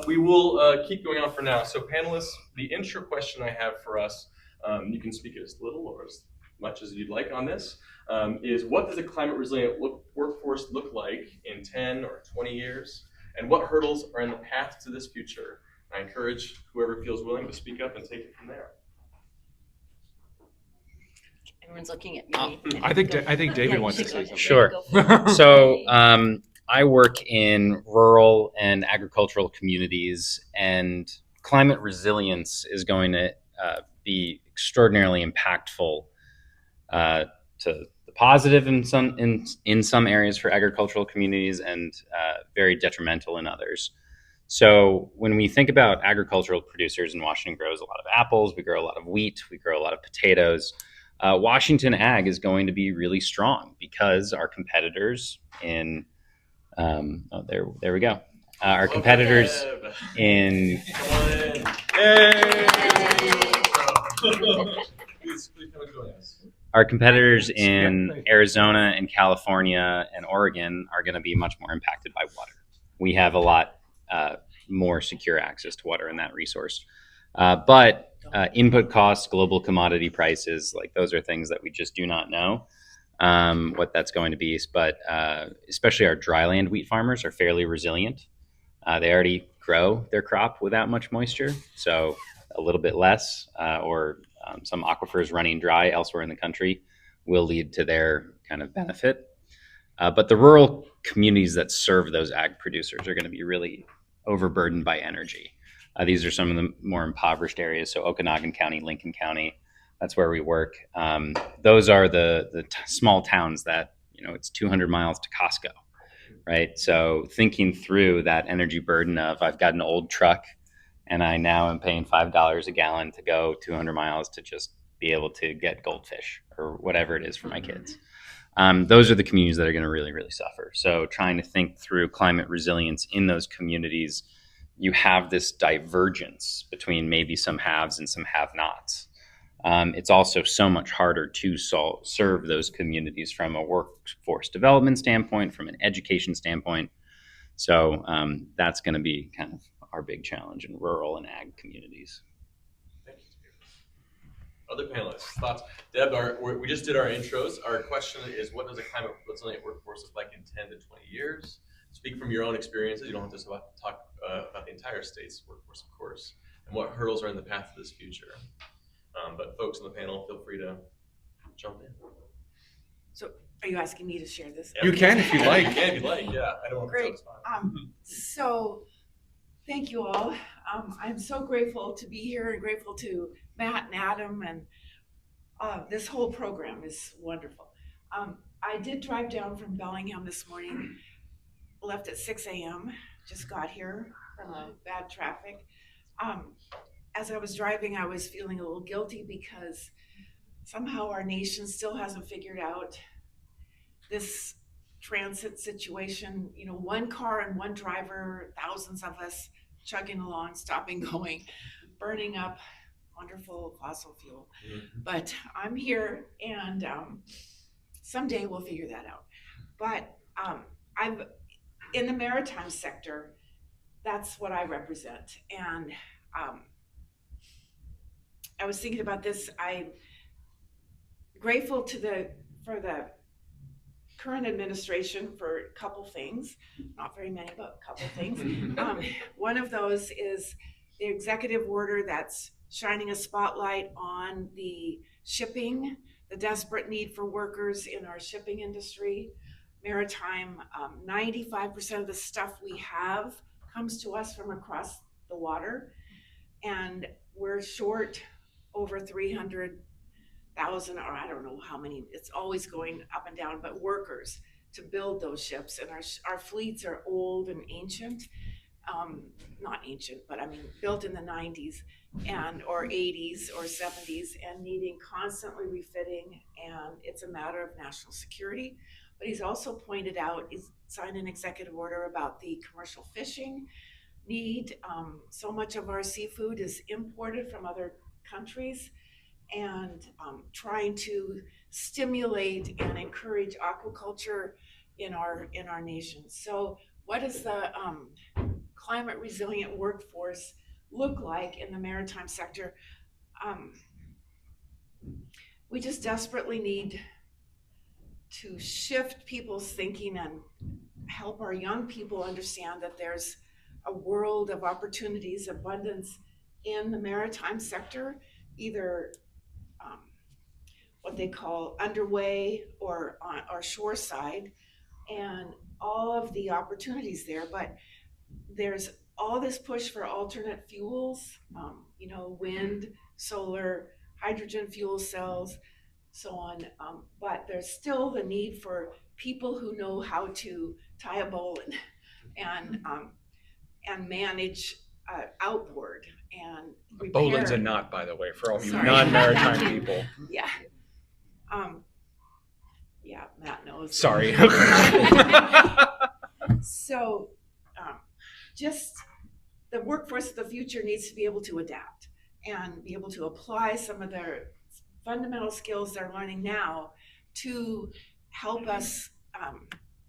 we will keep going on for now. So panelists, the intro question I have for us, you can speak as little or as much as you'd like on this, is what does a climate resilient workforce look like in 10 or 20 years? And what hurdles are in the path to this future? I encourage whoever feels willing to speak up and take it from there. Everyone's looking at me. I think David wants to say something. Sure. So I work in rural and agricultural communities, and climate resilience is going to be extraordinarily impactful to the positive in some areas for agricultural communities, and very detrimental in others. So when we think about agricultural producers, in Washington grows a lot of apples, we grow a lot of wheat, we grow a lot of potatoes. Washington ag is going to be really strong because our competitors in there we go. Our competitors in Arizona and California and Oregon are going to be much more impacted by water. We have a lot more secure access to water and that resource. But input costs, global commodity prices, like those are things that we just do not know what that's going to be. But especially our dryland wheat farmers are fairly resilient. They already grow their crop without much moisture, so a little bit less or some aquifers running dry elsewhere in the country will lead to their kind of benefit. But the rural communities that serve those ag producers are going to be really overburdened by energy. These are some of the more impoverished areas. So Okanagan County, Lincoln County, that's where we work. Those are the small towns that, it's 200 miles to Costco, right? So thinking through that energy burden of I've got an old truck and I now am paying $5 a gallon to go 200 miles to just be able to get goldfish or whatever it is for my kids. Those are the communities that are going to really, really suffer. So trying to think through climate resilience in those communities, you have this divergence between maybe some haves and some have-nots. It's also so much harder to serve those communities from a workforce development standpoint, from an education standpoint. So that's going to be kind of our big challenge in rural and ag communities. Thank you. Other panelists, thoughts? Deb, we just did our intros. Our question is, what does a climate resilient workforce look like in 10 to 20 years? Speak from your own experiences. You don't have to talk about the entire state's workforce, of course, and what hurdles are in the path to this future. But folks on the panel, feel free to jump in. So, are you asking me to share this? You can if you like. You can if you'd like. Yeah, I don't want to. Great. So, thank you all. I'm so grateful to be here and grateful to Matt and Adam, and this whole program is wonderful. I did drive down from Bellingham this morning. Left at 6 a.m. Just got here from bad traffic. As I was driving, I was feeling a little guilty because somehow our nation still hasn't figured out this transit situation. One car and one driver, thousands of us chugging along, stopping, going, burning up wonderful fossil fuel. Mm-hmm. But I'm here, and someday we'll figure that out. But I'm in the maritime sector. That's what I represent. And I was thinking about this. I'm grateful for the current administration for a couple things, not very many, but a couple things. One of those is the executive order that's shining a spotlight on the shipping, the desperate need for workers in our shipping industry. Maritime, 95% of the stuff we have comes to us from across the water, and we're short over 300,000, or I don't know how many, it's always going up and down, but workers to build those ships. And our fleets are old and ancient, not ancient, but I mean built in the 90s or 80s or 70s, and needing constantly refitting, and it's a matter of national security. But he's also pointed out, he's signed an executive order about the commercial fishing need. So much of our seafood is imported from other countries, and trying to stimulate and encourage aquaculture in our nation. So what is the climate resilient workforce look like in the maritime sector? We just desperately need to shift people's thinking and help our young people understand that there's a world of opportunities, abundance in the maritime sector, either what they call underway or on our shore side, and all of the opportunities there. But there's all this push for alternate fuels, wind, solar, hydrogen fuel cells, so on. But there's still the need for people who know how to tie a bowline and manage outboard and repair. Bolin's a knot, by the way, for all you Sorry. non-maritime people. Yeah. Yeah, Matt knows. Sorry. So, just the workforce of the future needs to be able to adapt and be able to apply some of their fundamental skills they're learning now to help us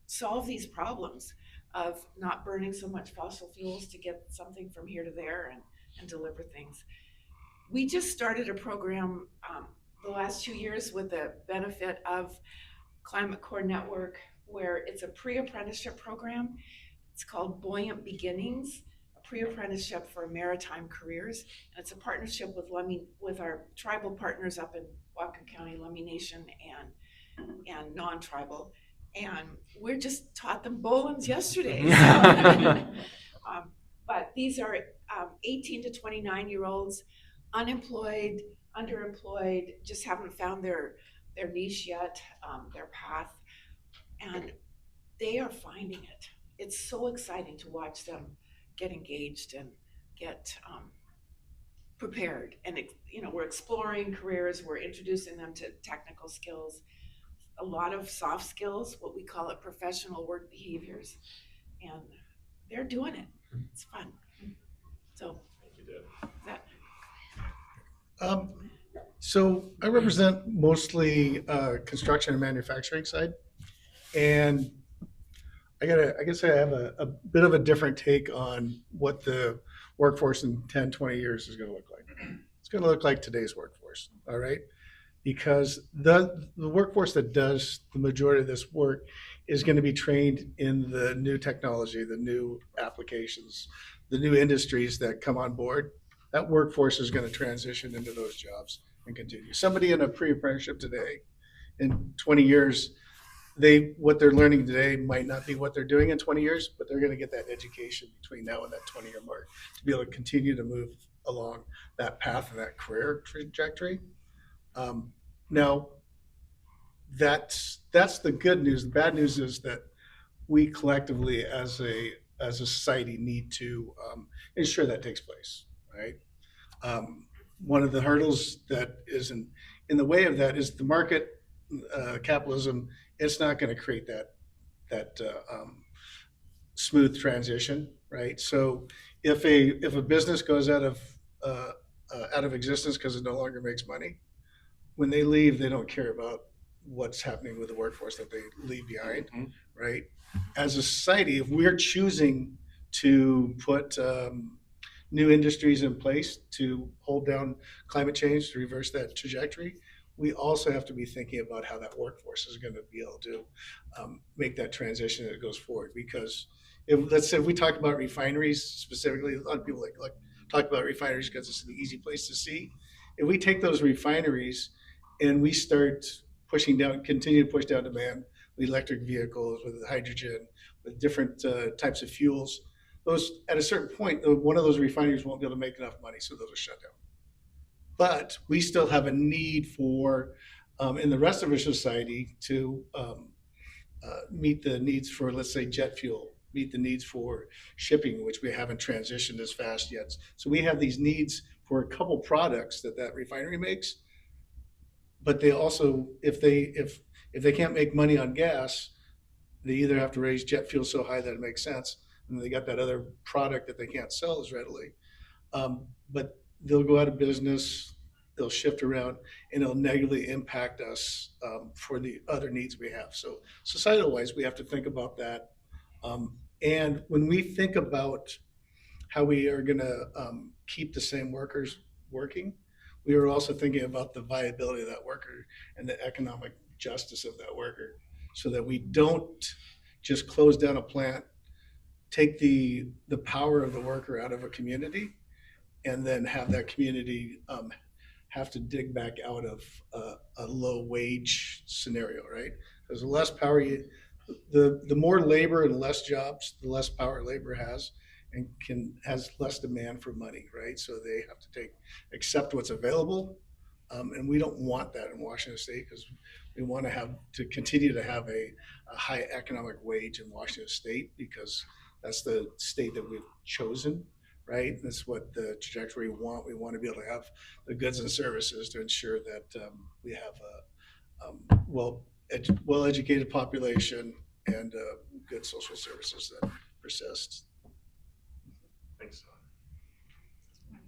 solve these problems of not burning so much fossil fuels to get something from here to there and deliver things. We just started a program the last 2 years with the benefit of Climate Core Network, where it's a pre-apprenticeship program. It's called Buoyant Beginnings, a pre-apprenticeship for maritime careers. And it's a partnership with our tribal partners up in Whatcom County, Lummi Nation, and non-tribal. And we just taught them bowlines yesterday. But these are 18 to 29-year-olds, unemployed, underemployed, just haven't found their niche yet, their path, and they are finding it. It's so exciting to watch them get engaged and get prepared. And we're exploring careers, we're introducing them to technical skills, a lot of soft skills, what we call it professional work behaviors, and they're doing it. It's fun. So Thank you, Deb. So I represent mostly construction and manufacturing side, and I guess I have a bit of a different take on what the workforce in 10, 20 years is going to look like. It's going to look like today's workforce, all right? Because the workforce that does the majority of this work is going to be trained in the new technology, the new applications, the new industries that come on board. That workforce is going to transition into those jobs and continue. Somebody in a pre-apprenticeship today, in 20 years, what they're learning today might not be what they're doing in 20 years, but they're going to get that education between now and that 20-year mark to be able to continue to move along that path and that career trajectory. Now, that's the good news. The bad news is that we collectively, as a society, need to ensure that takes place. Right. One of the hurdles that is in the way of that is the market capitalism. It's not going to create that smooth transition, right? So if a business goes out of existence because it no longer makes money, when they leave, they don't care about what's happening with the workforce that they leave behind, right? As a society, if we're choosing to put new industries in place to hold down climate change, to reverse that trajectory, we also have to be thinking about how that workforce is going to be able to make that transition as it goes forward. Because let's say if we talk about refineries specifically, a lot of people like talk about refineries because it's an easy place to see. If we take those refineries and we start continue to push down demand with electric vehicles, with hydrogen, with different types of fuels, those at a certain point, one of those refineries won't be able to make enough money, so those are shut down. But we still have a need for, in the rest of our society, to meet the needs for, let's say, jet fuel, meet the needs for shipping, which we haven't transitioned as fast yet. So we have these needs for a couple products that refinery makes, but they also, if they can't make money on gas, they either have to raise jet fuel so high that it makes sense, and they got that other product that they can't sell as readily. But they'll go out of business, they'll shift around, and it'll negatively impact us for the other needs we have. So societal wise, we have to think about that. And when we think about how we are going to keep the same workers working. We were also thinking about the viability of that worker and the economic justice of that worker, so that we don't just close down a plant, take the power of the worker out of a community, and then have that community have to dig back out of a low wage scenario, right? There's less power, the more labor and less jobs, the less power labor has, and has less demand for money, right? So they have to accept what's available, and we don't want that in Washington State, because we want to continue to have a high economic wage in Washington State, because that's the state that we've chosen, right? That's what the trajectory we want. We want to be able to have the goods and services to ensure that we have a well-educated population and good social services that persist. Thanks.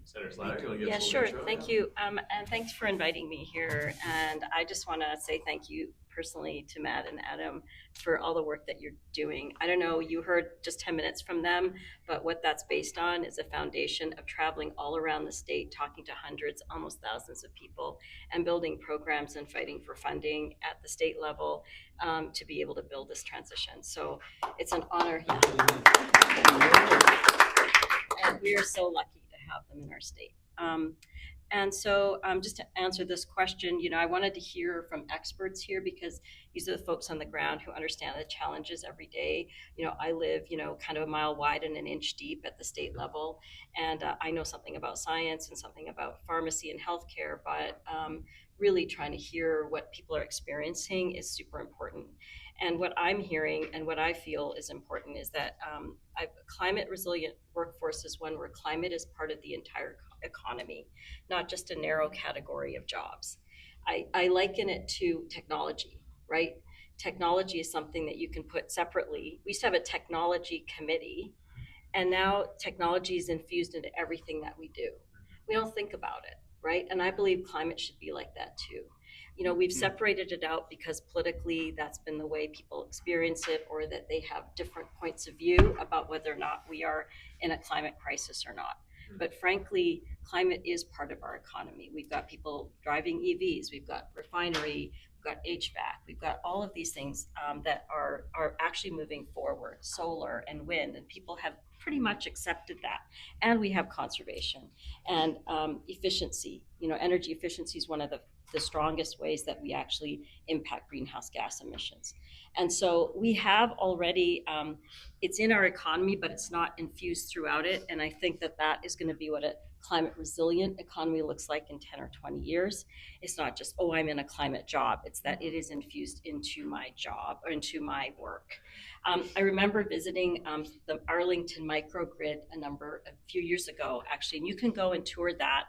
Senator Slatter, you want to give Yeah, us a sure. little intro? Thank you. And thanks for inviting me here. And I just want to say thank you personally to Matt and Adam for all the work that you're doing. I don't know, you heard just 10 minutes from them, but what that's based on is a foundation of traveling all around the state, talking to hundreds, almost thousands of people, and building programs and fighting for funding at the state level to be able to build this transition. So it's an honor. And we are so lucky to have them in our state. And so just to answer this question, I wanted to hear from experts here, because these are the folks on the ground who understand the challenges every day. I live, kind of a mile wide and an inch deep at the state level. And I know something about science and something about pharmacy and healthcare, but really trying to hear what people are experiencing is super important. And what I'm hearing and what I feel is important is that a climate resilient workforce is one where climate is part of the entire economy, not just a narrow category of jobs. I liken it to technology, right? Technology is something that you can put separately. We used to have a technology committee, and now technology is infused into everything that we do. We don't think about it, right? And I believe climate should be like that too. We've separated it out because politically that's been the way people experience it, or that they have different points of view about whether or not we are in a climate crisis or not. But frankly, climate is part of our economy. We've got people driving EVs, we've got refinery, we've got HVAC, we've got all of these things that are actually moving forward, solar and wind, and people have pretty much accepted that. And we have conservation and efficiency. Energy efficiency is one of the strongest ways that we actually impact greenhouse gas emissions. And so we have already, it's in our economy, but it's not infused throughout it. And I think that is going to be what a climate resilient economy looks like in 10 or 20 years. It's not just, I'm in a climate job. It's that it is infused into my job or into my work. I remember visiting the Arlington microgrid a few years ago, actually, and you can go and tour that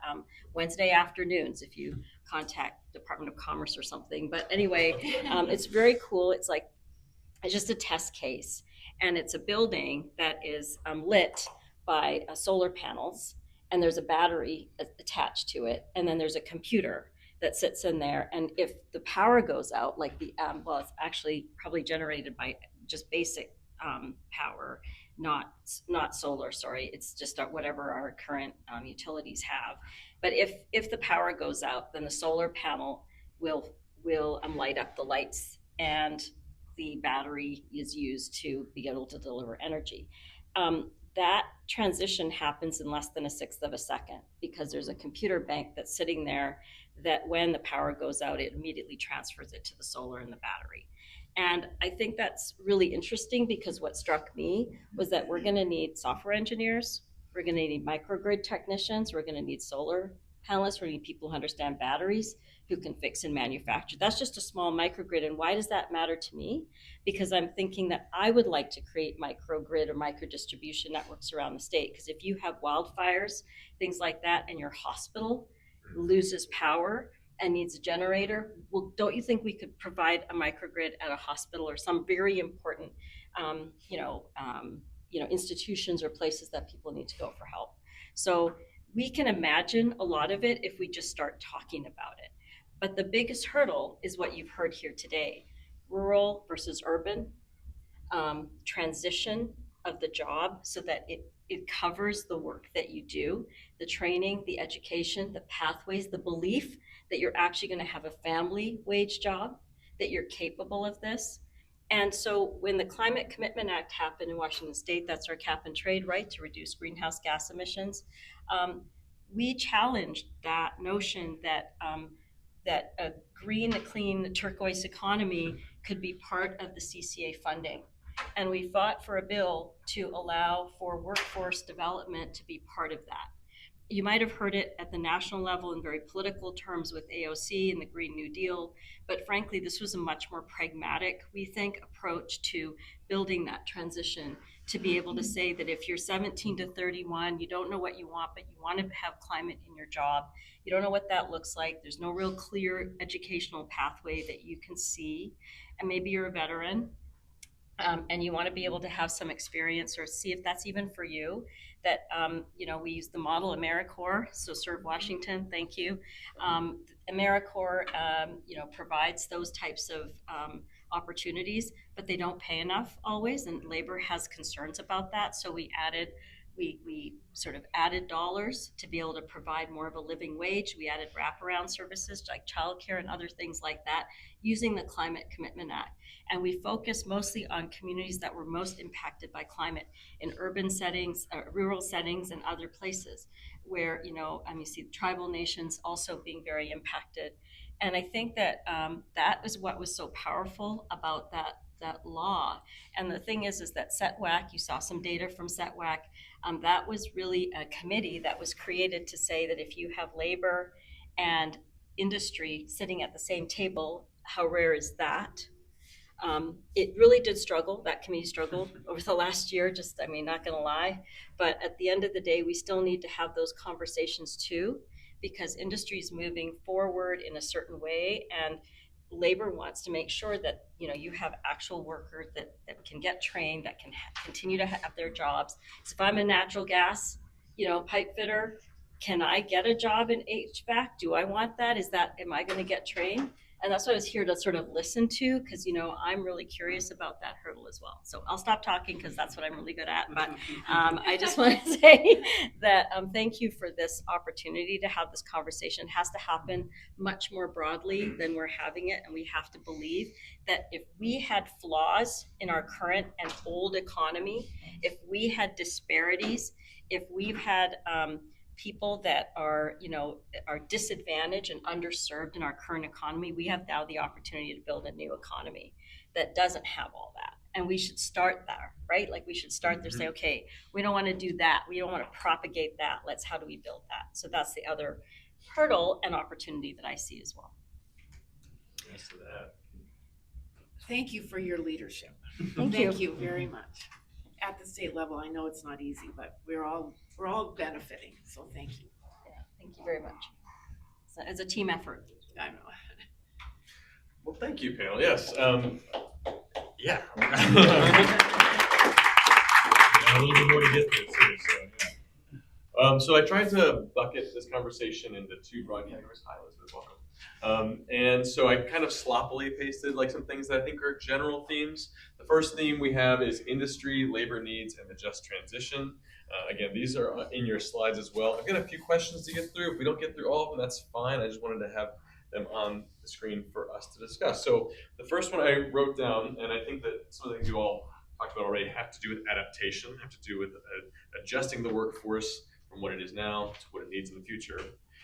Wednesday afternoons if you contact Department of Commerce or something. But anyway, it's very cool. It's just a test case, and it's a building that is lit by solar panels, and there's a battery attached to it, and then there's a computer that sits in there. And if the power goes out, like it's actually probably generated by just basic power, not solar, sorry, it's just whatever our current utilities have. But if the power goes out, then the solar panel will light up the lights, and the battery is used to be able to deliver energy. That transition happens in less than 1/6 of a second, because there's a computer bank that's sitting there that when the power goes out, it immediately transfers it to the solar and the battery. And I think that's really interesting, because what struck me was that we're going to need software engineers, we're going to need microgrid technicians, we're going to need solar panelists, we're going to need people who understand batteries, who can fix and manufacture. That's just a small microgrid. And why does that matter to me? Because I'm thinking that I would like to create microgrid or micro distribution networks around the state. Because if you have wildfires, things like that, and your hospital loses power and needs a generator, well, don't you think we could provide a microgrid at a hospital or some very important, institutions or places that people need to go for help? So we can imagine a lot of it if we just start talking about it. But the biggest hurdle is what you've heard here today: rural versus urban, transition of the job so that it covers the work that you do, the training, the education, the pathways, the belief that you're actually going to have a family wage job, that you're capable of this. And so when the Climate Commitment Act happened in Washington State, that's our cap and trade, right, to reduce greenhouse gas emissions. We challenged that notion that that a green, clean, turquoise economy could be part of the CCA funding. And we fought for a bill to allow for workforce development to be part of that. You might have heard it at the national level in very political terms with AOC and the Green New Deal, but frankly, this was a much more pragmatic, we think, approach to building that transition, to be able to say that if you're 17 to 31, you don't know what you want, but you want to have climate in your job, you don't know what that looks like, there's no real clear educational pathway that you can see, and maybe you're a veteran, and you want to be able to have some experience or see if that's even for you, that, we use the model AmeriCorps, so Serve Washington, thank you. AmeriCorps, provides those types of opportunities, but they don't pay enough always, and labor has concerns about that. So we sort of added dollars to be able to provide more of a living wage. We added wraparound services like childcare and other things like that using the Climate Commitment Act. And we focused mostly on communities that were most impacted by climate in urban settings, rural settings, and other places where, you see tribal nations also being very impacted. And I think that that is what was so powerful about that law. And the thing is that SETWAC, you saw some data from SETWAC, that was really a committee that was created to say that if you have labor and industry sitting at the same table, how rare is that? It really did struggle. That committee struggled over the last year, not gonna lie. But at the end of the day, we still need to have those conversations too, because industry is moving forward in a certain way, and labor wants to make sure that you have actual workers that can get trained, that can continue to have their jobs. So if I'm a natural gas pipe fitter, can I get a job in HVAC? Do I want that? Am I going to get trained? And that's what I was here to sort of listen to, because I'm really curious about that hurdle as well. So I'll stop talking because that's what I'm really good at. But I just want to say that thank you for this opportunity to have this conversation. It has to happen much more broadly than we're having it, and we have to believe that if we had flaws in our current and old economy, if we had disparities, if we've had people that are disadvantaged and underserved in our current economy, we have now the opportunity to build a new economy that doesn't have all that. And we should start there, right? Like we should start there, say, okay, we don't want to do that. We don't want to propagate that. How do we build that? So that's the other hurdle and opportunity that I see as well. Yes to that. Thank you for your leadership. Thank you very much. At the state level, I know it's not easy, but we're all benefiting. So thank you. Yeah, thank you very much. So it's a team effort. I know. Well, thank you, panel. Yes. Yeah. A little bit more to get through too. So I tried to bucket this conversation into two broad categories. Hi, Elizabeth, welcome. And so I kind of sloppily pasted some things that I think are general themes. The first theme we have is industry, labor needs, and the just transition. Again, these are in your slides as well. I've got a few questions to get through. If we don't get through all of them, that's fine. I just wanted to have them on the screen for us to discuss. So the first one I wrote down, and I think that some of the things you all talked about already have to do with adaptation, have to do with adjusting the workforce from what it is now to what it needs in the future.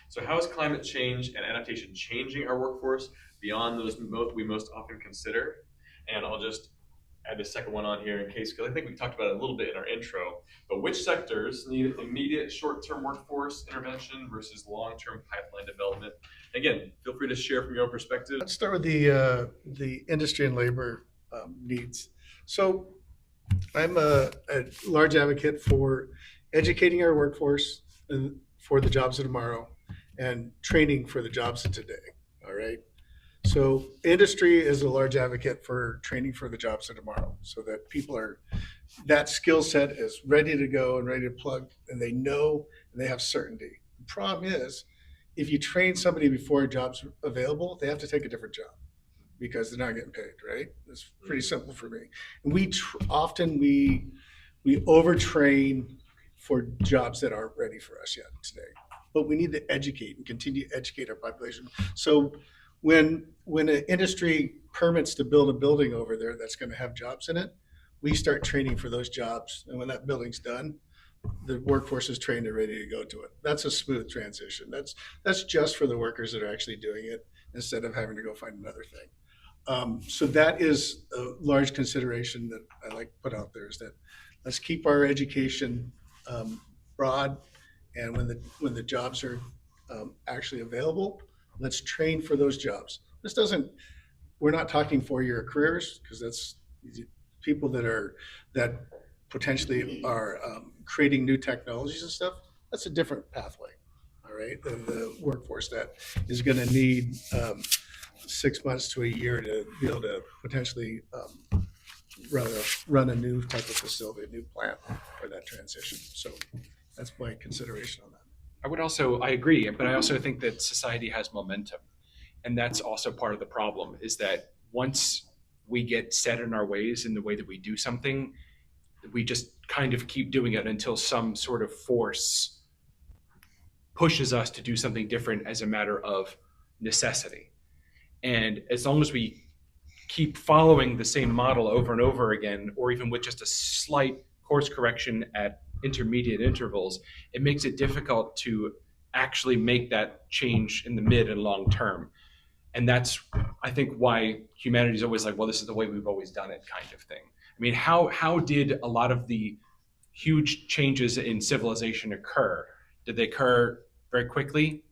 So how is climate change and adaptation changing our workforce beyond those we most often consider? And I'll just add the second one on here in case, because I think we talked about it a little bit in our intro, but which sectors need immediate short-term workforce intervention versus long-term pipeline development? Again, feel free to share from your own perspective. Let's start with the industry and labor needs. So I'm a large advocate for educating our workforce for the jobs of tomorrow and training for the jobs of today. All right. So industry is a large advocate for training for the jobs of tomorrow, so that that skill set is ready to go and ready to plug, and they know and they have certainty. The problem is, if you train somebody before a job's available, they have to take a different job because they're not getting paid, right? It's pretty simple for me. And often we overtrain for jobs that aren't ready for us yet today. But we need to educate and continue to educate our population. So when an industry permits to build a building over there that's going to have jobs in it, we start training for those jobs. And when that building's done, the workforce is trained and ready to go to it. That's a smooth transition. That's just for the workers that are actually doing it instead of having to go find another thing. So that is a large consideration that I like to put out there, is that let's keep our education broad, and when the jobs are actually available, let's train for those jobs. We're not talking 4-year careers, because that's people that potentially are creating new technologies and stuff. That's a different pathway, all right, than the workforce that is going to need 6 months to a year to be able to potentially run a new type of facility, a new plant for that transition. So that's my consideration on that. I agree, but I also think that society has momentum. And that's also part of the problem, is that once we get set in our ways in the way that we do something, we just kind of keep doing it until some sort of force pushes us to do something different as a matter of necessity. And as long as we keep following the same model over and over again, or even with just a slight course correction at intermediate intervals, it makes it difficult to actually make that change in the mid and long term. And that's, I think, why humanity is always like, well, this is the way we've always done it, kind of thing. I mean, how did a lot of the huge changes in civilization occur? Did they occur very quickly,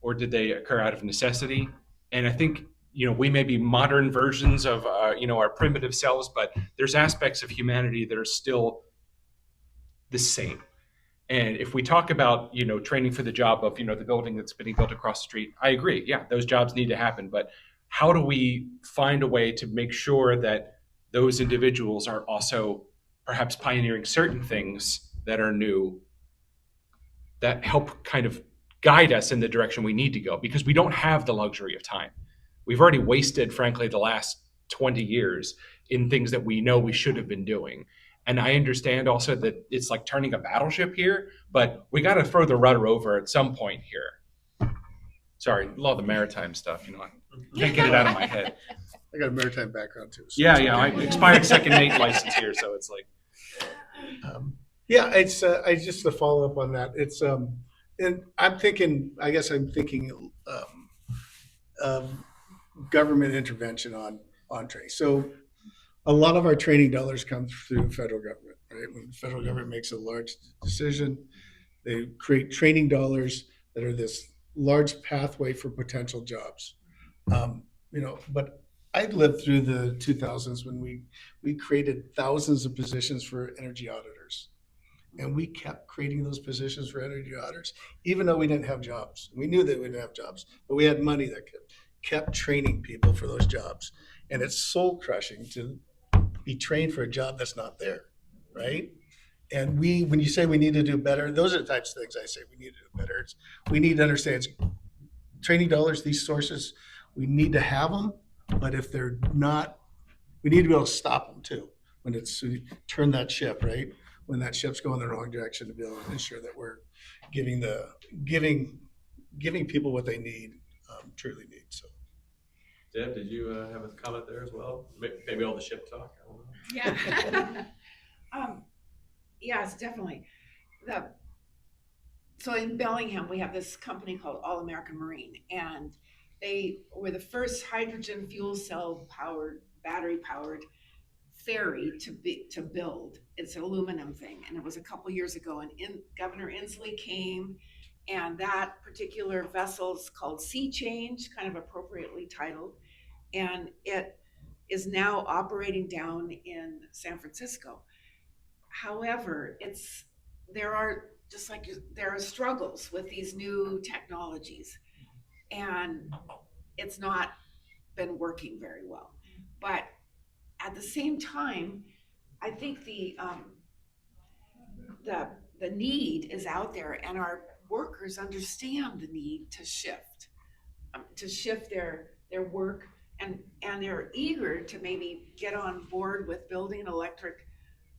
or did they occur out of necessity? And I think, we may be modern versions of, our primitive selves, but there's aspects of humanity that are still the same. And if we talk about, training for the job of, the building that's being built across the street, I agree. Yeah, those jobs need to happen. But how do we find a way to make sure that those individuals are also perhaps pioneering certain things that are new, that help kind of guide us in the direction we need to go? Because we don't have the luxury of time. We've already wasted, frankly, the last 20 years in things that we know we should have been doing. And I understand also that it's like turning a battleship here, but we got to throw the rudder over at some point here. Sorry, a lot of the maritime stuff, I can't get it out of my head. I got a maritime background too. So Yeah, I expired second mate license here, so it's like. It's I just to follow up on that. It's and I'm thinking of government intervention on training. So a lot of our training dollars come through federal government, right? When the federal government makes a large decision, they create training dollars that are this large pathway for potential jobs. But I lived through the 2000s when we created thousands of positions for energy auditors. And we kept creating those positions for energy auditors, even though we didn't have jobs. We knew that we didn't have jobs, but we had money that kept training people for those jobs. And it's soul crushing to be trained for a job that's not there, right? And when you say we need to do better, those are the types of things I say we need to do better. We need to understand training dollars, these sources, we need to have them, but if they're not, we need to be able to stop them too. When it's turn that ship, right? When that ship's going the wrong direction, to be able to ensure that we're giving people what they need, truly need. So. Deb, did you have a comment there as well? Maybe all the ship talk. I don't know. Yeah. Yes, definitely. So in Bellingham, we have this company called All American Marine, and they were the first hydrogen fuel cell battery powered ferry to build. It's an aluminum thing, and it was a couple years ago. And Governor Inslee came, and that particular vessel is called Sea Change, kind of appropriately titled, and it is now operating down in San Francisco. However, there are struggles with these new technologies, and it's not been working very well. But at the same time, I think the need is out there, and our workers understand the need to shift their work, and they're eager to maybe get on board with building an electric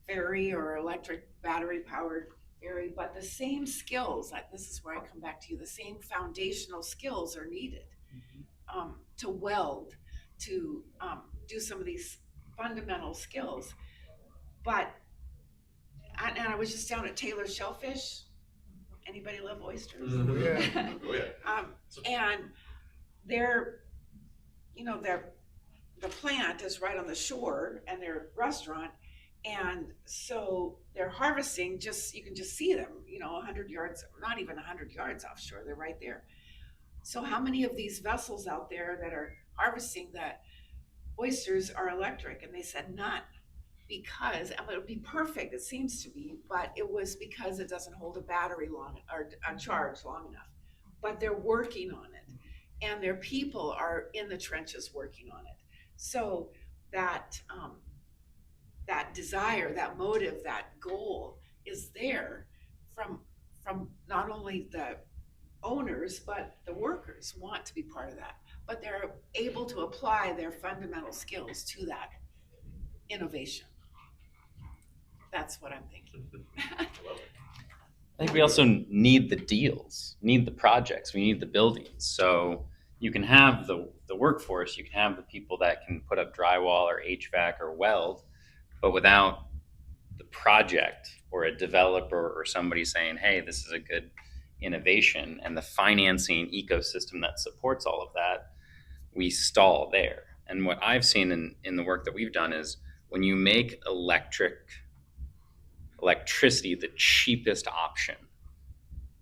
ferry or electric battery powered vary, but the same skills, this is where I come back to you, the same foundational skills are needed to weld, to do some of these fundamental skills. But, and I was just down at Taylor's Shellfish. Anybody love oysters? Yeah. Oh, yeah. And the plant is right on the shore and their restaurant. And so they're harvesting, you can just see them, 100 yards, not even 100 yards offshore, they're right there. So how many of these vessels out there that are harvesting the oysters are electric? And they said none, because it would be perfect, it seems to be, but it was because it doesn't hold a battery long, or a charge long enough. But they're working on it, and their people are in the trenches working on it. So that desire, that motive, that goal is there from not only the owners, but the workers want to be part of that. But they're able to apply their fundamental skills to that innovation. That's what I'm thinking. I love it. I think we also need the deals, need the projects, we need the buildings. So you can have the workforce, you can have the people that can put up drywall or HVAC or weld, but without the project or a developer or somebody saying, hey, this is a good innovation, and the financing ecosystem that supports all of that, we stall there. And what I've seen in the work that we've done is when you make electricity the cheapest option,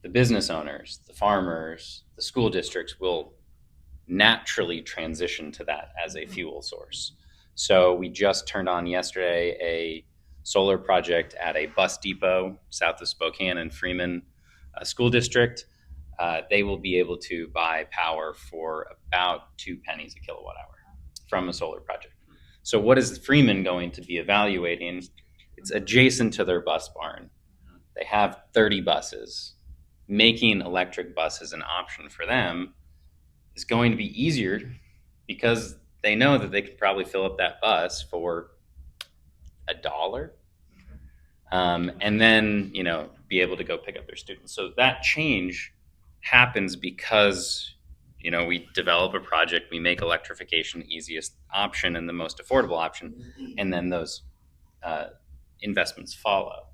the business owners, the farmers, the school districts will naturally transition to that as a fuel source. So we just turned on yesterday a solar project at a bus depot south of Spokane and Freeman School District. They will be able to buy power for about 2 pennies a kilowatt hour from a solar project. So what is Freeman going to be evaluating? It's adjacent to their bus barn. They have 30 buses. Making electric buses an option for them is going to be easier because they know that they could probably fill up that bus for $1, and then be able to go pick up their students. So that change happens because we develop a project, we make electrification the easiest option and the most affordable option, and then those investments follow.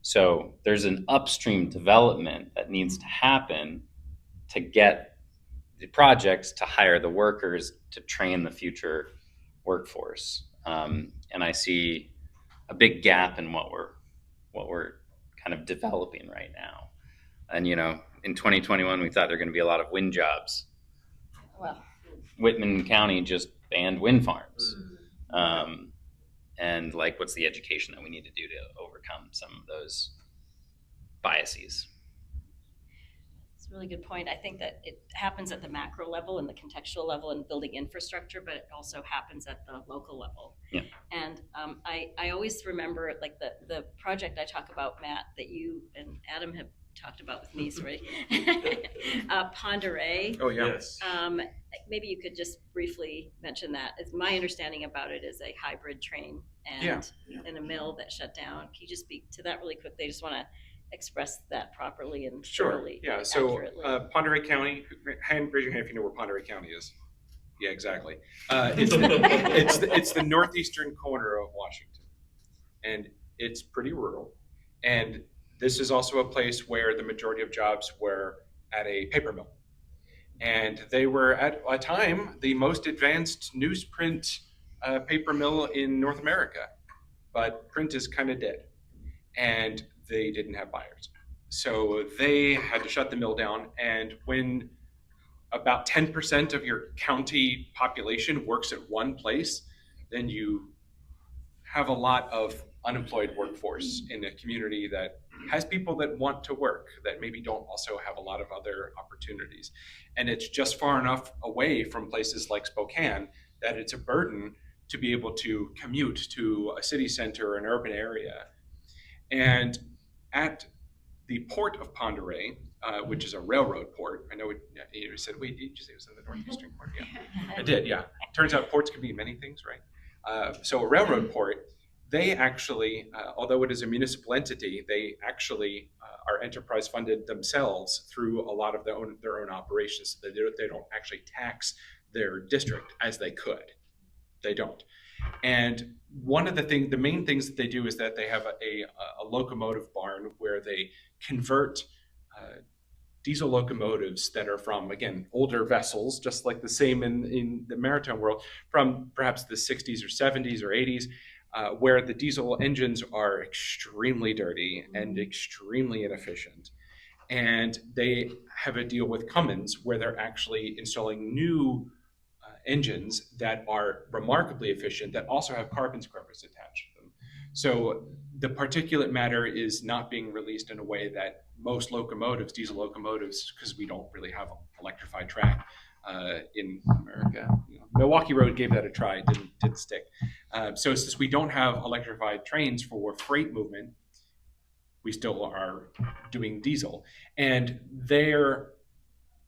So there's an upstream development that needs to happen to get the projects, to hire the workers, to train the future workforce. And I see a big gap in what we're kind of developing right now. And in 2021, we thought there were going to be a lot of wind jobs. Well, Whitman County just banned wind farms. And what's the education that we need to do to overcome some of those biases? it's a really good point. I think that it happens at the macro level and the contextual level and building infrastructure, but it also happens at the local level. Yeah. And I always remember the project I talk about, Matt, that you and Adam have talked about with me, sorry. Oreille. Oh, yeah. Yes. Maybe you could just briefly mention that. It's my understanding about it is a hybrid train and Yeah. a mill that shut down. Can you just speak to that really quickly? I just want to express that properly and Sure. thoroughly, Yeah. So accurately. Raise your hand if you know where Pend Oreille County is. Yeah, exactly. It's the northeastern corner of Washington, and it's pretty rural. And this is also a place where the majority of jobs were at a paper mill. And they were at a time the most advanced newsprint paper mill in North America. But print is kind of dead. And they didn't have buyers. So they had to shut the mill down. And when about 10% of your county population works at one place, then you have a lot of unemployed workforce in a community that has people that want to work that maybe don't also have a lot of other opportunities. And it's just far enough away from places like Spokane that it's a burden to be able to commute to a city center or an urban area. And at the port of Pend Oreille, which is a railroad port, I know you said, wait, did you say it was in the northeastern corner? Yeah, I did, yeah. Turns out ports can be many things, right? So a railroad port, they actually, although it is a municipal entity, they actually are enterprise funded themselves through a lot of their own operations. So they don't actually tax their district as they could. They don't. And one of the main things that they do is that they have a locomotive barn where they convert diesel locomotives that are from, again, older vessels, just like the same in the maritime world, from perhaps the 60s or 70s or 80s, where the diesel engines are extremely dirty and extremely inefficient. And they have a deal with Cummins where they're actually installing new engines that are remarkably efficient that also have carbon scrubbers attached to them. So the particulate matter is not being released in a way that most locomotives, diesel locomotives, because we don't really have electrified track in America. Milwaukee Road gave that a try, didn't stick. So since we don't have electrified trains for freight movement, we still are doing diesel. And they're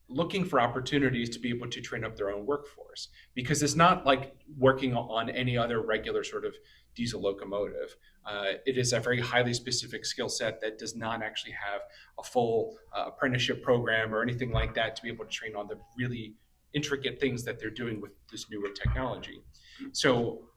looking for opportunities to be able to train up their own workforce, because it's not like working on any other regular sort of diesel locomotive. It is a very highly specific skill set that does not actually have a full apprenticeship program or anything like that to be able to train on the really intricate things that they're doing with this newer technology. So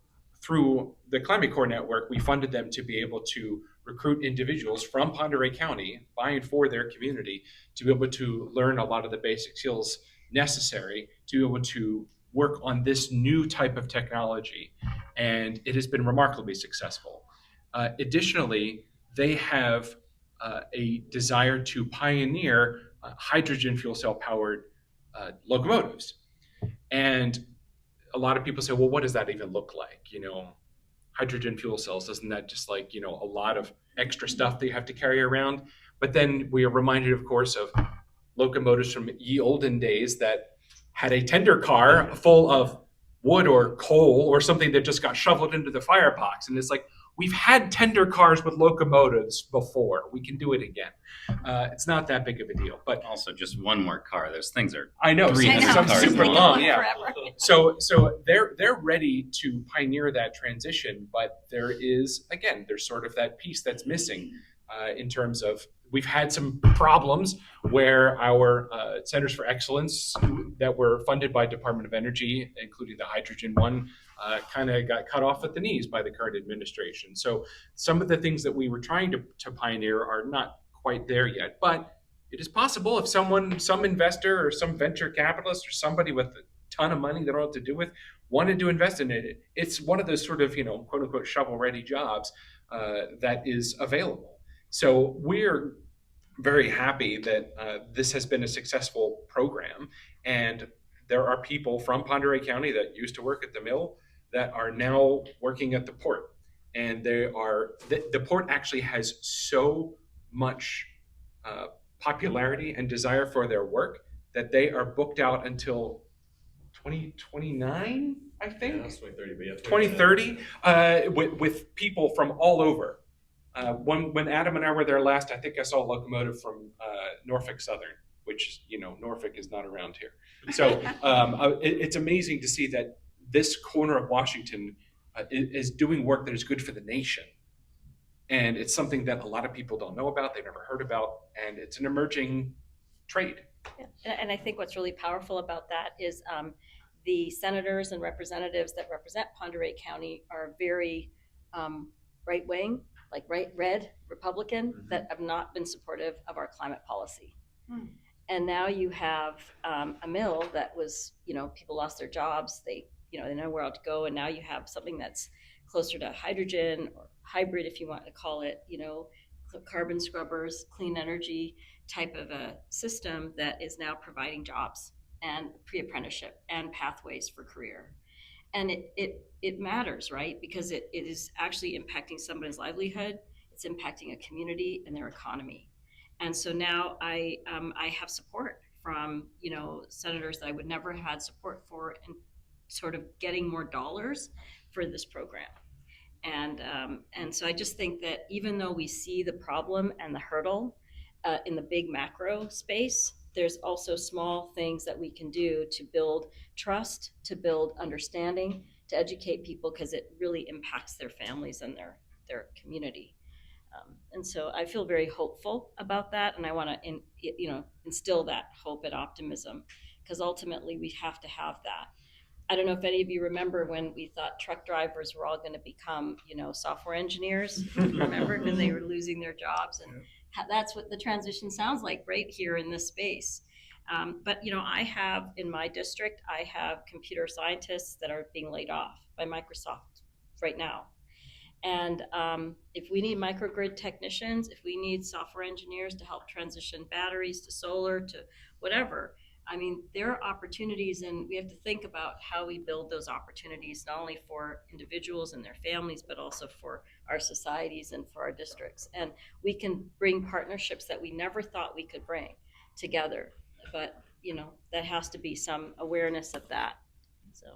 through the Climate Corps network, we funded them to be able to recruit individuals from Pend Oreille County by and for their community to be able to learn a lot of the basic skills necessary to be able to work on this new type of technology. And it has been remarkably successful. Additionally, they have a desire to pioneer hydrogen fuel cell powered locomotives. And a lot of people say, well, what does that even look like? Hydrogen fuel cells, doesn't that just a lot of extra stuff that you have to carry around? But then we are reminded, of course, of locomotives from ye olden days that had a tender car full of wood or coal or something that just got shoveled into the firebox. And it's like, we've had tender cars with locomotives before. We can do it again. It's not that big of a deal. But Also, just one more car. Those things are I know, 300 some cars super long. long, yeah. Forever. So they're ready to pioneer that transition, but there's sort of that piece that's missing in terms of, we've had some problems where our centers for excellence that were funded by Department of Energy, including the hydrogen one, kind of got cut off at the knees by the current administration. So some of the things that we were trying to pioneer are not quite there yet, but it is possible if some investor or some venture capitalist or somebody with a ton of money they don't know what to do with wanted to invest in it. It's one of those sort of, quote unquote, shovel ready jobs that is available. So we're very happy that this has been a successful program. And there are people from Pend Oreille County that used to work at the mill that are now working at the port. And the port actually has so much popularity and desire for their work that they are booked out until 2029, I think. Yeah, that's 2030, but yeah, 2030, with people from all over. When Adam and I were there last, I think I saw a locomotive from Norfolk Southern, which, Norfolk is not around here. So it's amazing to see that this corner of Washington is doing work that is good for the nation. And it's something that a lot of people don't know about, they've never heard about, and it's an emerging trade. Yeah. And I think what's really powerful about that is the senators and representatives that represent Pend Oreille County are very right wing, like red Republican, that have not been supportive of our climate policy. And now you have a mill that was, people lost their jobs, they know where to go, and now you have something that's closer to hydrogen or hybrid, if you want to call it, carbon scrubbers, clean energy type of a system that is now providing jobs and pre-apprenticeship and pathways for career. And it matters, right? Because it is actually impacting somebody's livelihood. It's impacting a community and their economy. And so now I have support from, senators that I would never have had support for, and sort of getting more dollars for this program. And so I just think that even though we see the problem and the hurdle in the big macro space, there's also small things that we can do to build trust, to build understanding, to educate people because it really impacts their families and their community. And so I feel very hopeful about that, and I want to instill that hope and optimism, because ultimately we have to have that. I don't know if any of you remember when we thought truck drivers were all going to become, software engineers. Remember, when they were losing their jobs, and that's what the transition sounds like right here in this space. But I have in my district, I have computer scientists that are being laid off by Microsoft right now. And if we need microgrid technicians, if we need software engineers to help transition batteries to solar to whatever, I mean, there are opportunities, and we have to think about how we build those opportunities, not only for individuals and their families, but also for our societies and for our districts. And we can bring partnerships that we never thought we could bring together. But, that has to be some awareness of that. So.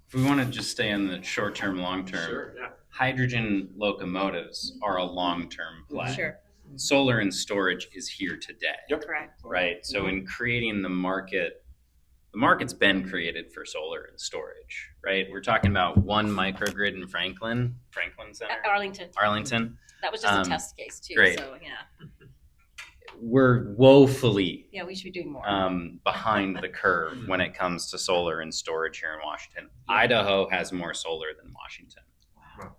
If we want to just stay on the short term, long term, Sure, yeah. hydrogen locomotives are a long term play. Sure. Solar and storage is here today. Correct. Right. So in creating the market's been created for solar and storage, right? We're talking about one microgrid in Franklin Center, Arlington. That was just a test case too. Great. So yeah. We're woefully we should be doing more. behind the curve when it comes to solar and storage here in Washington. Yeah. Idaho has more solar than Washington. Wow.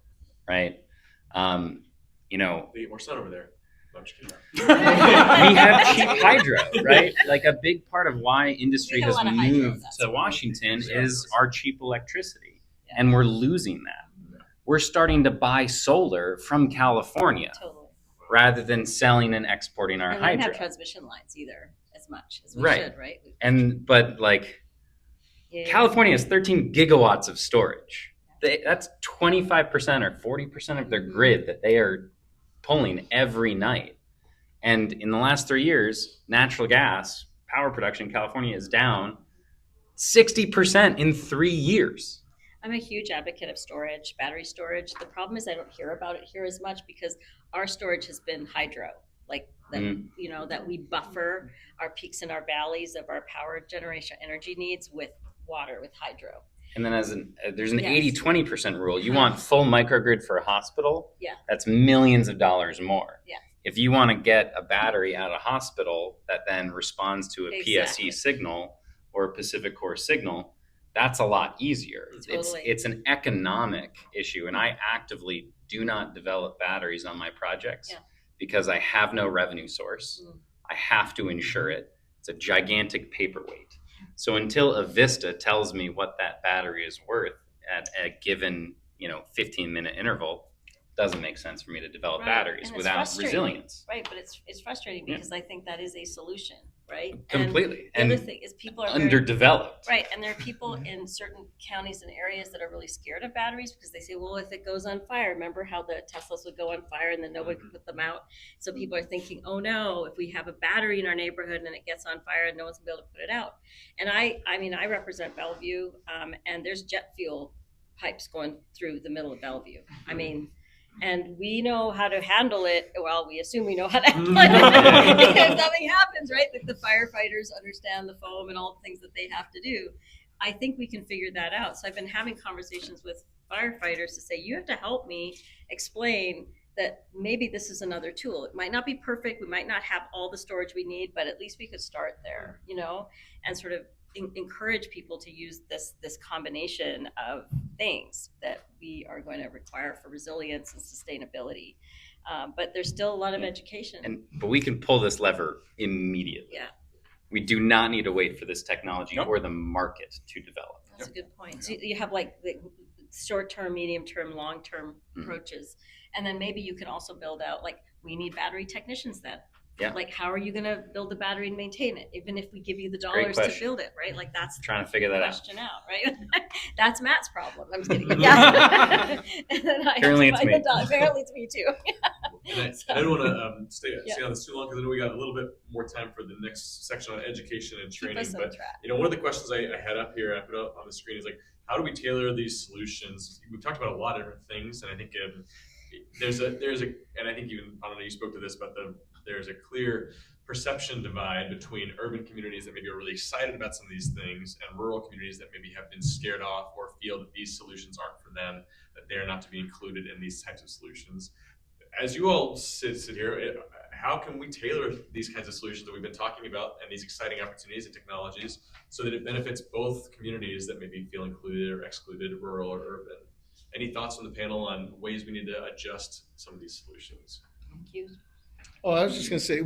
Right. They get more sun over there. We have cheap hydro, right? Like a big part of why industry has moved to Washington is our cheap electricity, and we're losing that. We're starting to buy solar from California. Totally. Rather than selling and exporting our and hydro. We don't have transmission lines either as much as we should, right? But California has 13 gigawatts of storage. That's 25% or 40% of their grid that they are pulling every night. And in the last 3 years, natural gas power production in California is down 60% in 3 years. I'm a huge advocate of storage, battery storage. The problem is I don't hear about it here as much because our storage has been hydro, that we buffer our peaks and our valleys of our power generation energy needs with water, with hydro. And then there's an 80-20% rule. You want full microgrid for a hospital? Yeah. That's millions of dollars more. Yeah. If you want to get a battery out of a hospital that then responds to a PSE signal or a Pacific Core signal, that's a lot easier. Totally. It's an economic issue, and I actively do not develop batteries on my projects because I have no revenue source. I have to insure it. It's a gigantic paperweight. So until Avista tells me what that battery is worth at a given 15-minute interval, doesn't make sense for me to develop batteries without resilience. Right, but it's frustrating because I think that is a solution, right? Completely. And the other thing is people are underdeveloped. Right, and there are people in certain counties and areas that are really scared of batteries because they say, well, if it goes on fire, remember how the Teslas would go on fire and then nobody could put them out? So people are thinking, oh no, if we have a battery in our neighborhood and it gets on fire, no one's gonna be able to put it out. And I represent Bellevue, and there's jet fuel pipes going through the middle of Bellevue. And we know how to handle it. Well, we assume we know how to handle it. If something happens, right? The firefighters understand the foam and all the things that they have to do. I think we can figure that out. So I've been having conversations with firefighters to say, you have to help me explain that maybe this is another tool. It might not be perfect. We might not have all the storage we need, but at least we could start there, and sort of encourage people to use this combination of things that we are going to require for resilience and sustainability. But there's still a lot of education. But we can pull this lever immediately. Yeah. We do not need to wait for this technology or the market to develop. That's a good point. So you have the short-term, medium-term, long-term approaches. And then maybe you can also build out, we need battery technicians then. Yeah. How are you going to build the battery and maintain it? Even if we give you the dollars to build it, right? That's trying to figure that question out, right? That's Matt's problem. I'm just kidding. Yeah. And then Apparently it's me. Apparently it's me too. And I don't want to stay on this too long because I know we got a little bit more time for the next section on education and training. Keep us on track. One of the questions I had up here, I put up on the screen is how do we tailor these solutions? We've talked about a lot of different things, and I think there's a, and I think I don't know, you spoke to this, but there's a clear perception divide between urban communities that maybe are really excited about some of these things and rural communities that maybe have been scared off or feel that these solutions aren't for them, that they're not to be included in these types of solutions. As you all sit here, how can we tailor these kinds of solutions that we've been talking about and these exciting opportunities and technologies so that it benefits both communities that maybe feel included or excluded, rural or urban? Any thoughts from the panel on ways we need to adjust some of these solutions? Thank you. Oh, I was just going to say,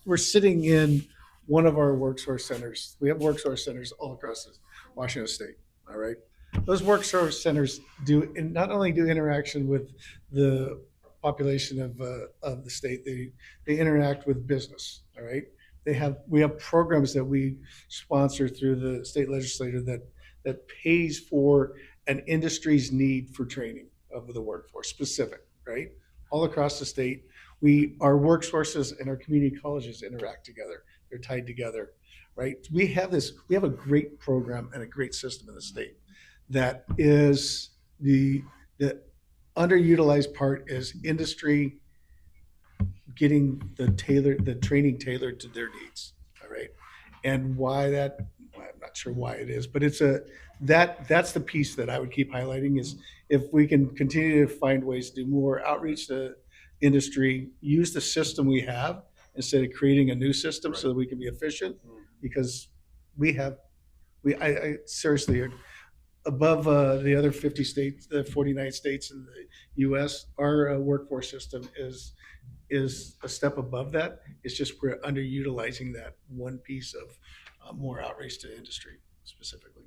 we're sitting in one of our workforce centers. We have workforce centers all across Washington State. All right. Those workforce centers do not only do interaction with the population of the state, they interact with business. All right. We have programs that we sponsor through the state legislature that pays for an industry's need for training of the workforce, specific, right? All across the state, our workforces and our community colleges interact together. They're tied together, right? We have a great program and a great system in the state that is the underutilized part is industry getting the training tailored to their needs, all right? And why that, I'm not sure why it is, but that's the piece that I would keep highlighting is if we can continue to find ways to do more outreach to industry, use the system we have instead of creating a new system so that we can be efficient, because I seriously, above the other 50 states, the 49 states in the US, our workforce system is a step above that. It's just we're underutilizing that one piece of more outreach to industry specifically.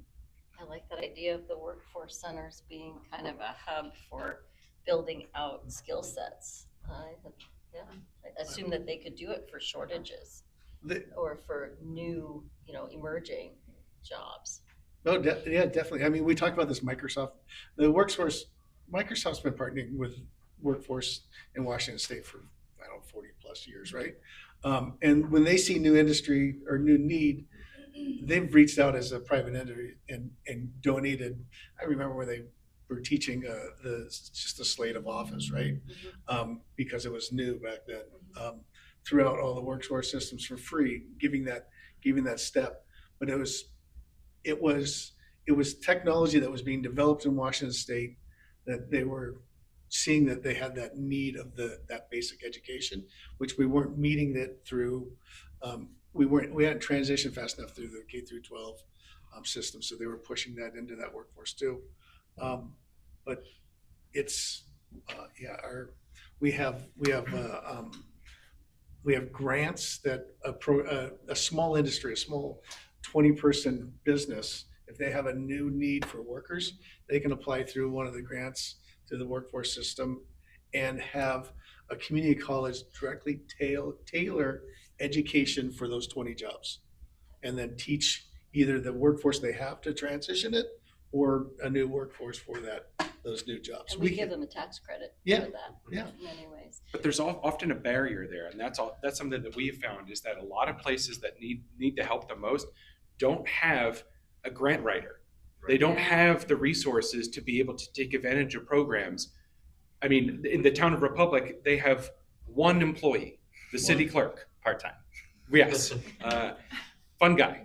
I like that idea of the workforce centers being kind of a hub for building out skill sets. I assume that they could do it for shortages or for new, emerging jobs. Oh, yeah, definitely. I mean, we talked about this Microsoft's been partnering with workforce in Washington State for, 40 plus years, right? And when they see new industry or new need, they've reached out as a private entity and donated. I remember when they were teaching just a slate of office, right? Because it was new back then. Throughout all the workforce systems for free, giving that step. But it was technology that was being developed in Washington State that they were seeing that they had that need of that basic education, which we weren't meeting that through. We hadn't transitioned fast enough through the K through 12 system, so they were pushing that into that workforce too. But it's we have grants that a small industry, a small 20-person business, if they have a new need for workers, they can apply through one of the grants to the workforce system and have a community college directly tailor education for those 20 jobs and then teach either the workforce they have to transition it or a new workforce for those new jobs. And we give them a tax credit for that in many ways. But there's often a barrier there, and that's something that we've found is that a lot of places that need the help the most don't have a grant writer. They don't have the resources to be able to take advantage of programs. I mean, in the town of Republic, they have one employee, the city clerk. Part-time. Yes, fun guy.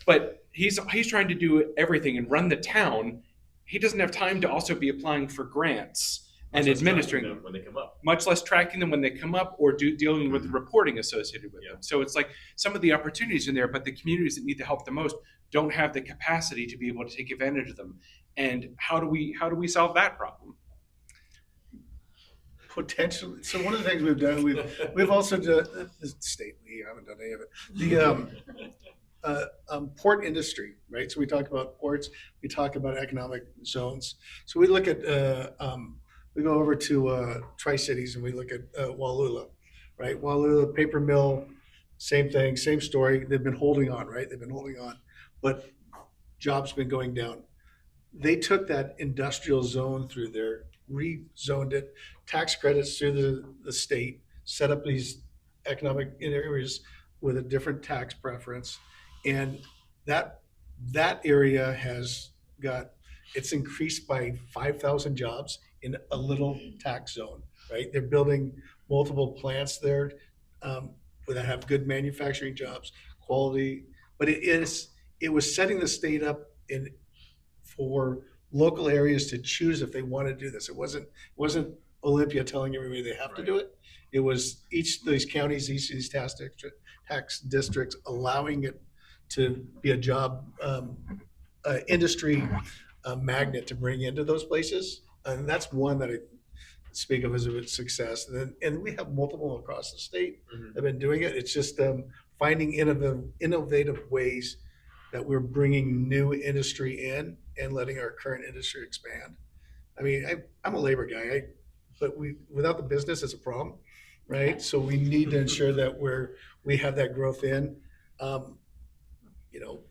But he's trying to do everything and run the town. He doesn't have time to also be applying for grants and administering them when they come up. Much less tracking them when they come up or dealing with the reporting associated with them. So it's like some of the opportunities in there, but the communities that need the help the most don't have the capacity to be able to take advantage of them. And how do we solve that problem? Potentially. So one of the things we've done, we've also done state. We haven't done any of it. The port industry, right? So we talk about ports. We talk about economic zones. So we look at we go over to Tri-Cities and we look at Wallula, right? Wallula paper mill, same thing, same story. They've been holding on, right? They've been holding on, but jobs been going down. They took that industrial zone through there, rezoned it, tax credits through the state, set up these economic areas with a different tax preference. And that area it's increased by 5,000 jobs in a little tax zone, right? They're building multiple plants there. that have good manufacturing jobs, quality, but it was setting the state up for local areas to choose if they want to do this. It wasn't Olympia telling everybody they have to do it. It was each of these counties, each of these tax districts allowing it to be a job industry magnet to bring into those places. And that's one that I speak of as a success. And we have multiple across the state that have been doing it. It's just finding innovative ways that we're bringing new industry in and letting our current industry expand. I mean, I'm a labor guy, but without the business, it's a problem, right? So we need to ensure that we have that growth in. You know,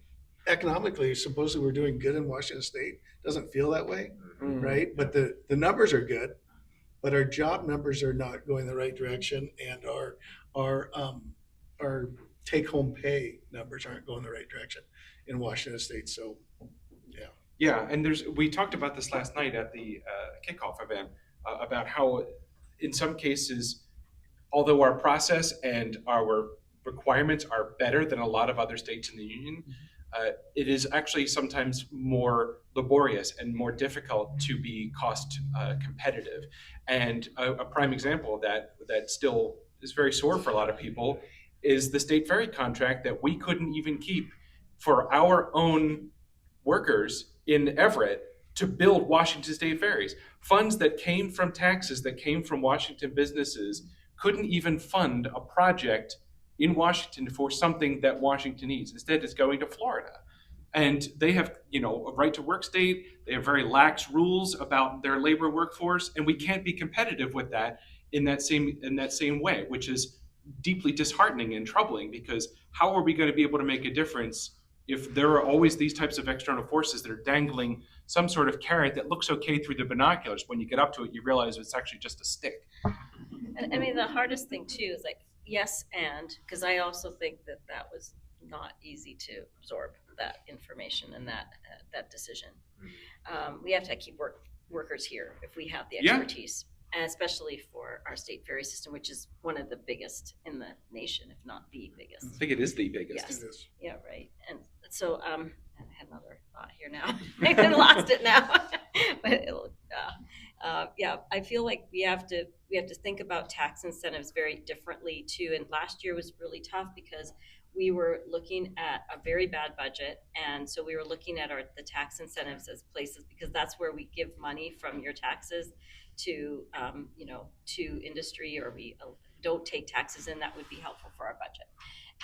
economically, supposedly we're doing good in Washington State. Doesn't feel that way, right? But the numbers are good, but our job numbers are not going the right direction, and our take-home pay numbers aren't going the right direction in Washington State. So, yeah. Yeah, and we talked about this last night at the kickoff event about how, in some cases, although our process and our requirements are better than a lot of other states in the union, it is actually sometimes more laborious and more difficult to be cost competitive. And a prime example of that still is very sore for a lot of people is the state ferry contract that we couldn't even keep for our own workers in Everett to build Washington State ferries. Funds that came from taxes, that came from Washington businesses, couldn't even fund a project in Washington for something that Washington needs. Instead, it's going to Florida. And they have, a right to work state. They have very lax rules about their labor workforce, and we can't be competitive with that in that same way, which is deeply disheartening and troubling, because how are we going to be able to make a difference if there are always these types of external forces that are dangling some sort of carrot that looks okay through the binoculars? When you get up to it, you realize it's actually just a stick. And I mean, the hardest thing too is like, yes, and because I also think that was not easy to absorb that information and that decision. We have to keep workers here if we have the expertise, and especially for our state ferry system, which is one of the biggest in the nation, if not the biggest. I think it is the biggest. Yes. It is. Yeah, right. And so I had another thought here now. I lost it now. But I feel like we have to think about tax incentives very differently too. And last year was really tough because we were looking at a very bad budget, and so we were looking at the tax incentives as places, because that's where we give money from your taxes to to industry, or we don't take taxes in. That would be helpful for our budget,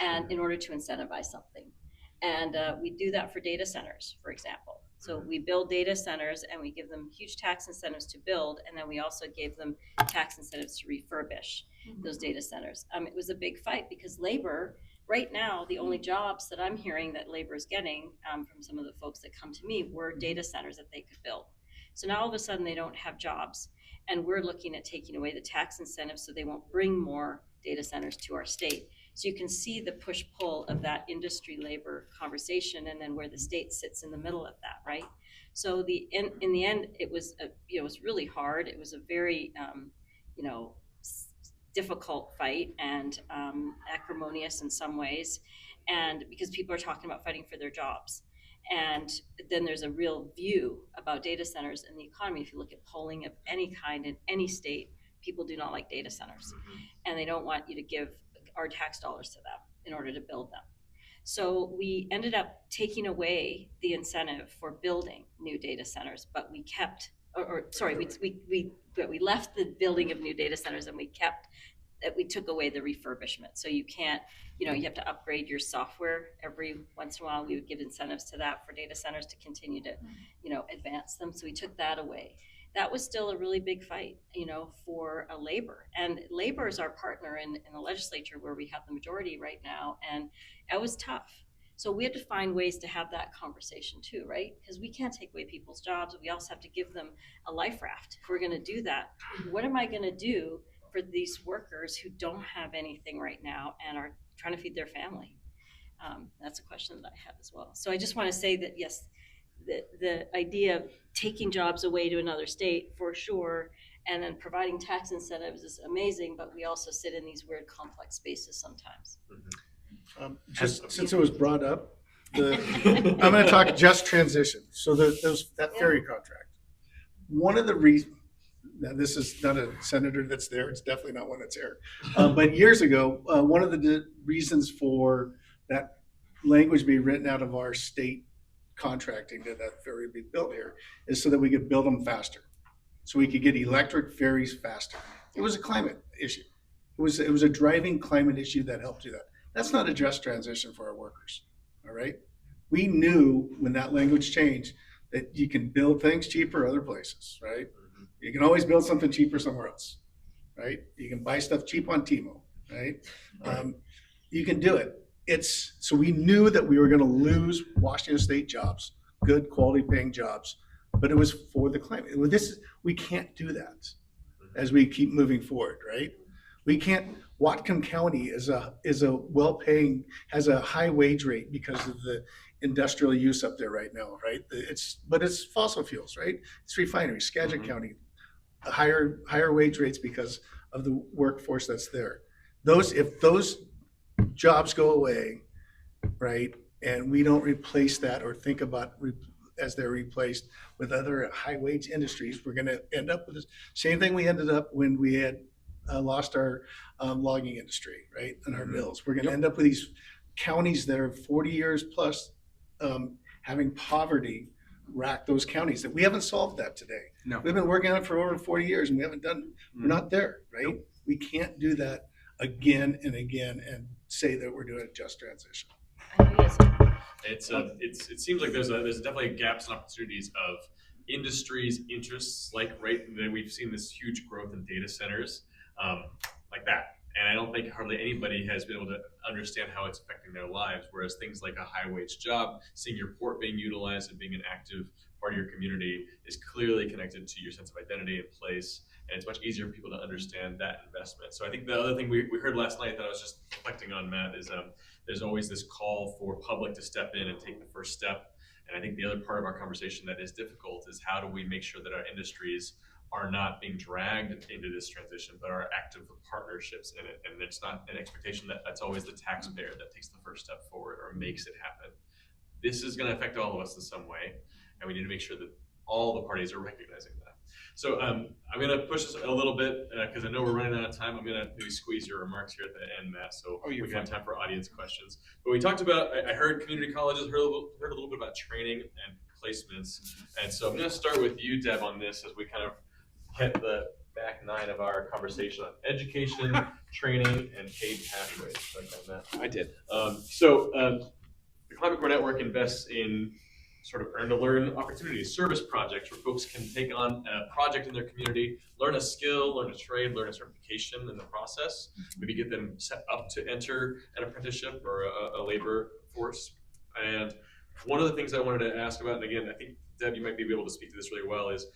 and in order to incentivize something. And we do that for data centers, for example. So we build data centers and we give them huge tax incentives to build, and then we also gave them tax incentives to refurbish those data centers. It was a big fight because labor, right now, the only jobs that I'm hearing that labor is getting from some of the folks that come to me were data centers that they could build. So now all of a sudden they don't have jobs, and we're looking at taking away the tax incentives so they won't bring more data centers to our state. So you can see the push-pull of that industry labor conversation, and then where the state sits in the middle of that, right? So in the end, it was it was really hard. It was a very difficult fight, and acrimonious in some ways, and because people are talking about fighting for their jobs. And then there's a real view about data centers in the economy. If you look at polling of any kind in any state, people do not like data centers, and they don't want you to give our tax dollars to them in order to build them. So we ended up taking away the incentive for building new data centers, but we kept, we left the building of new data centers, and we took away the refurbishment. So you can't, you have to upgrade your software every once in a while. We would give incentives to that for data centers to continue to, advance them. So we took that away. That was still a really big fight, for labor. And labor is our partner in the legislature, where we have the majority right now. And that was tough. So we had to find ways to have that conversation too, right? Because we can't take away people's jobs. We also have to give them a life raft. If we're going to do that, what am I going to do for these workers who don't have anything right now and are trying to feed their family? That's a question that I have as well. So I just want to say that, yes, the idea of taking jobs away to another state, for sure, And then providing tax incentives is amazing, but we also sit in these weird complex spaces sometimes. Just since it was brought up, I'm going to talk just transition. So that ferry contract. One of the reasons, now this is not a senator that's there, it's definitely not one that's here. But years ago, one of the reasons for that language being written out of our state contracting that ferry be built here is so that we could build them faster. So we could get electric ferries faster. It was a climate issue. It was a driving climate issue that helped do that. That's not a just transition for our workers, all right? We knew when that language changed that you can build things cheaper other places, right? You can always build something cheaper somewhere else, right? You can buy stuff cheap on Timo, right? You can do it. So we knew that we were going to lose Washington State jobs, good quality paying jobs, but it was for the climate. We can't do that as we keep moving forward, right? We can't. Whatcom County is a well-paying, has a high wage rate because of the industrial use up there right now, right? But it's fossil fuels, right? It's refineries. Skagit County, higher wage rates because of the workforce that's there. If those jobs go away, right, and we don't replace that or think about as they're replaced with other high wage industries, we're going to end up with the same thing we ended up when we had lost our logging industry, right, and our mills. We're going to end up with these counties that are 40 years plus having poverty rack those counties. That we haven't solved that today. No. We've been working on it for over 40 years and we haven't done. We're not there, right? Nope. We can't do that again and again and say that we're doing a just transition. It seems like there's definitely gaps and opportunities of industries' interests, like that we've seen this huge growth in data centers, like that. And I don't think hardly anybody has been able to understand how it's affecting their lives. Whereas things like a high wage job, seeing your port being utilized and being an active part of your community is clearly connected to your sense of identity and place. And it's much easier for people to understand that investment. So I think the other thing we heard last night that I was just reflecting on, Matt, is there's always this call for public to step in and take the first step. And I think the other part of our conversation that is difficult is how do we make sure that our industries are not being dragged into this transition, but are active partnerships in it. And it's not an expectation that that's always the taxpayer that takes the first step forward or makes it happen. This is going to affect all of us in some way, and we need to make sure that all the parties are recognizing that. So I'm going to push this a little bit because I know we're running out of time. I'm going to maybe squeeze your remarks here at the end, Matt, so we can have time for audience questions. But we talked about, I heard community colleges, heard a little bit about training and placements. And so I'm going to start with you, Deb, on this as we kind of hit the back nine of our conversation on education, training, and paid pathways. I did. The Climate Core Network invests in sort of earn to learn opportunities, service projects where folks can take on a project in their community, learn a skill, learn a trade, learn a certification in the process, maybe get them set up to enter an apprenticeship or a labor force. And one of the things I wanted to ask about, and again, I think Deb, you might be able to speak to this really well, is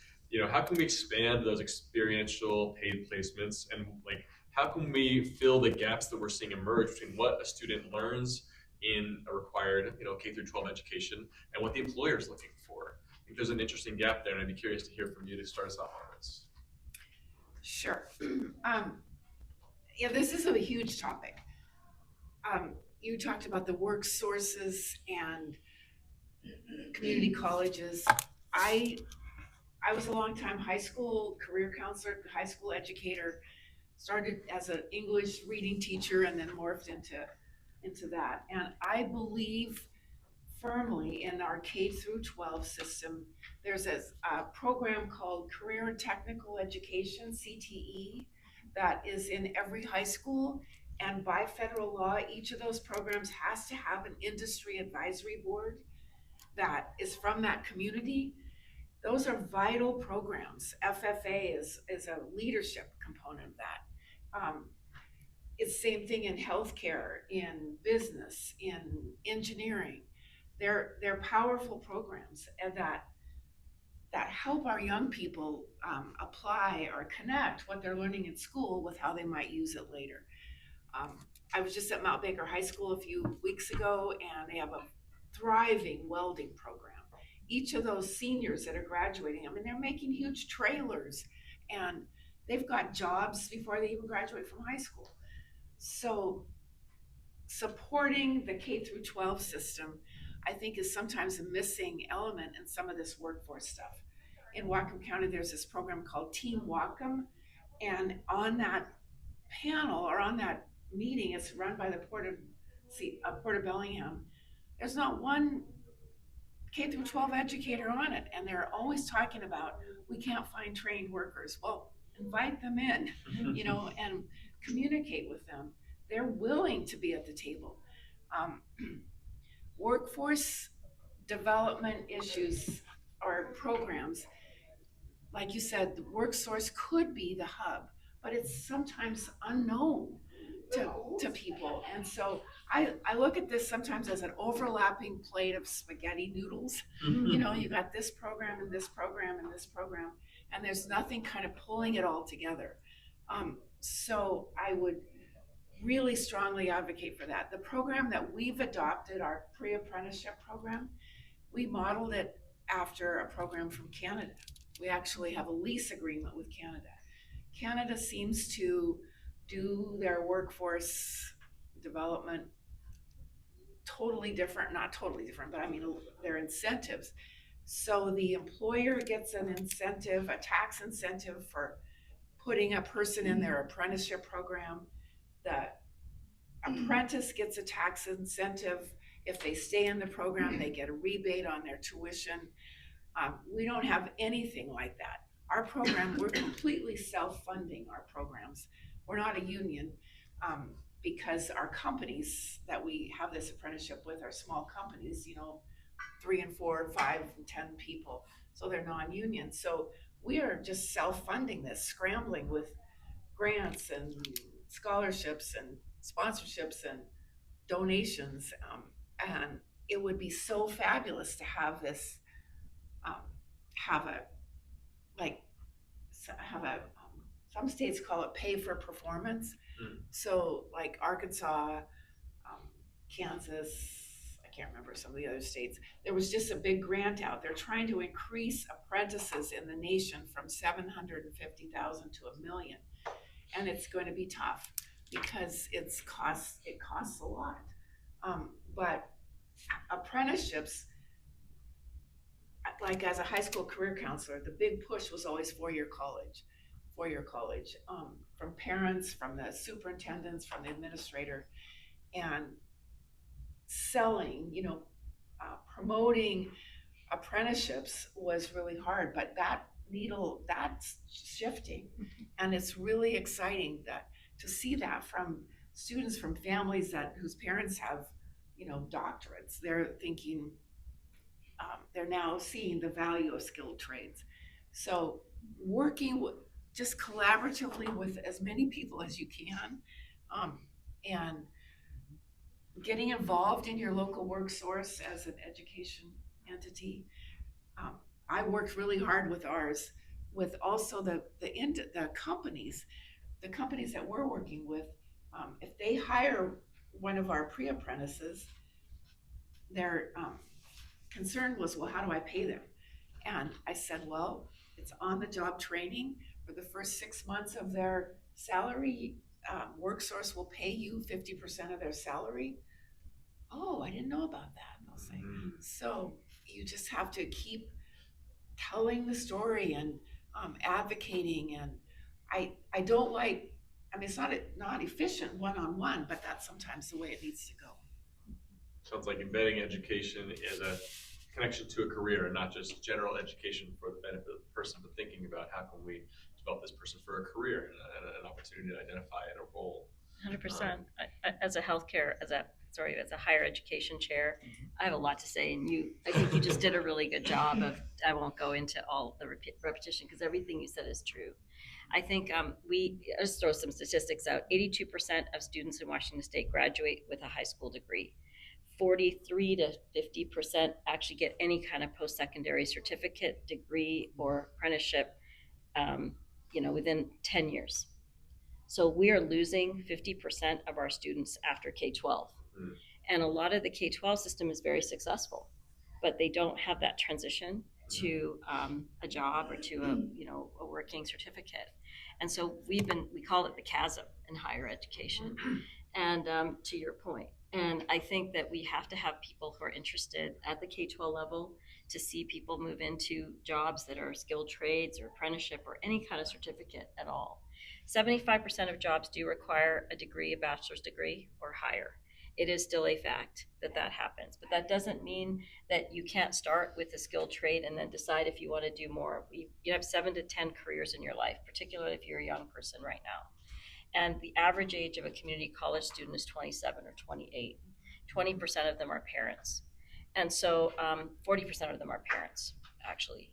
how can we expand those experiential paid placements, and like how can we fill the gaps that we're seeing emerge between what a student learns in a required K through 12 education and what the employer is looking for? I think there's an interesting gap there, and I'd be curious to hear from you to start us off on this. Sure. This is a huge topic. You talked about the work sources and community colleges. I was a long-time high school career counselor, high school educator, started as an English reading teacher and then morphed into that. And I believe firmly in our K through 12 system. There's a program called Career and Technical Education, CTE, that is in every high school. And by federal law, each of those programs has to have an industry advisory board that is from that community. Those are vital programs. FFA is a leadership component of that. It's the same thing in healthcare, in business, in engineering. They're powerful programs that help our young people apply or connect what they're learning in school with how they might use it later. I was just at Mount Baker High School a few weeks ago, and they have a thriving welding program. Each of those seniors that are graduating, they're making huge trailers and they've got jobs before they even graduate from high school. So supporting the K through 12 system, I think, is sometimes a missing element in some of this workforce stuff. In Whatcom County, there's this program called Team Whatcom, and on that panel or on that meeting, it's run by the Port of Bellingham. There's not one K through 12 educator on it, and they're always talking about we can't find trained workers. Well, invite them in, and communicate with them. They're willing to be at the table. Workforce development issues or programs, like you said, the WorkSource could be the hub, but it's sometimes unknown to people. And so I look at this sometimes as an overlapping plate of spaghetti noodles. You got this program and this program and this program, and there's nothing kind of pulling it all together. So I would really strongly advocate for that. The program that we've adopted, our pre-apprenticeship program, we modeled it after a program from Canada. We actually have a lease agreement with Canada. Canada seems to do their workforce development totally different, not totally different, but I mean their incentives. So the employer gets an incentive, a tax incentive for putting a person in their apprenticeship program. The apprentice gets a tax incentive. If they stay in the program, they get a rebate on their tuition. We don't have anything like that. Our program, we're completely self-funding our programs. We're not a union because our companies that we have this apprenticeship with are small companies, 3 and 4, 5 and 10 people. So they're non-union. So we are just self-funding this, scrambling with grants and scholarships and sponsorships and donations. And it would be so fabulous to have this, some states call it pay for performance. So like Arkansas, Kansas, I can't remember some of the other states, there was just a big grant out. They're trying to increase apprentices in the nation from 750,000 to 1 million. And it's going to be tough because it costs a lot. But apprenticeships, like as a high school career counselor, the big push was always four-year college, from parents, from the superintendents, from the administrator, and selling, promoting apprenticeships was really hard, but that's shifting. And it's really exciting to see that from students from families whose parents have, doctorates. They're thinking, they're now seeing the value of skilled trades. So working just collaboratively with as many people as you can, and getting involved in your local worksource as an education entity. I worked really hard with ours, with also the companies that we're working with. If they hire one of our pre-apprentices, their concern was, well, how do I pay them? And I said, well, it's on-the-job training. For the first 6 months of their salary, WorkSource will pay you 50% of their salary. Oh, I didn't know about that, they'll say. So you just have to keep telling the story and advocating. And I don't like, it's not efficient one-on-one, but that's sometimes the way it needs to go. Sounds like embedding education is a connection to a career and not just general education for the benefit of the person, but thinking about how can we develop this person for a career and an opportunity to identify in a role. 100%. As a higher education chair, I have a lot to say, and I think you just did a really good job of, I won't go into all the repetition because everything you said is true. I think I'll just throw some statistics out. 82% of students in Washington State graduate with a high school degree. 43 to 50% actually get any kind of post-secondary certificate, degree, or apprenticeship, within 10 years. So we are losing 50% of our students after K-12. And a lot of the K-12 system is very successful, but they don't have that transition. to a job or to a working certificate. And so we call it the chasm in higher education. And to your point, and I think that we have to have people who are interested at the K-12 level to see people move into jobs that are skilled trades or apprenticeship or any kind of certificate at all. 75% of jobs do require a degree, a bachelor's degree or higher. It is still a fact that happens, but that doesn't mean that you can't start with a skilled trade and then decide if you want to do more. You have 7 to 10 careers in your life, particularly if you're a young person right now. And the average age of a community college student is 27 or 28. 20% of them are parents. And so 40% of them are parents, actually.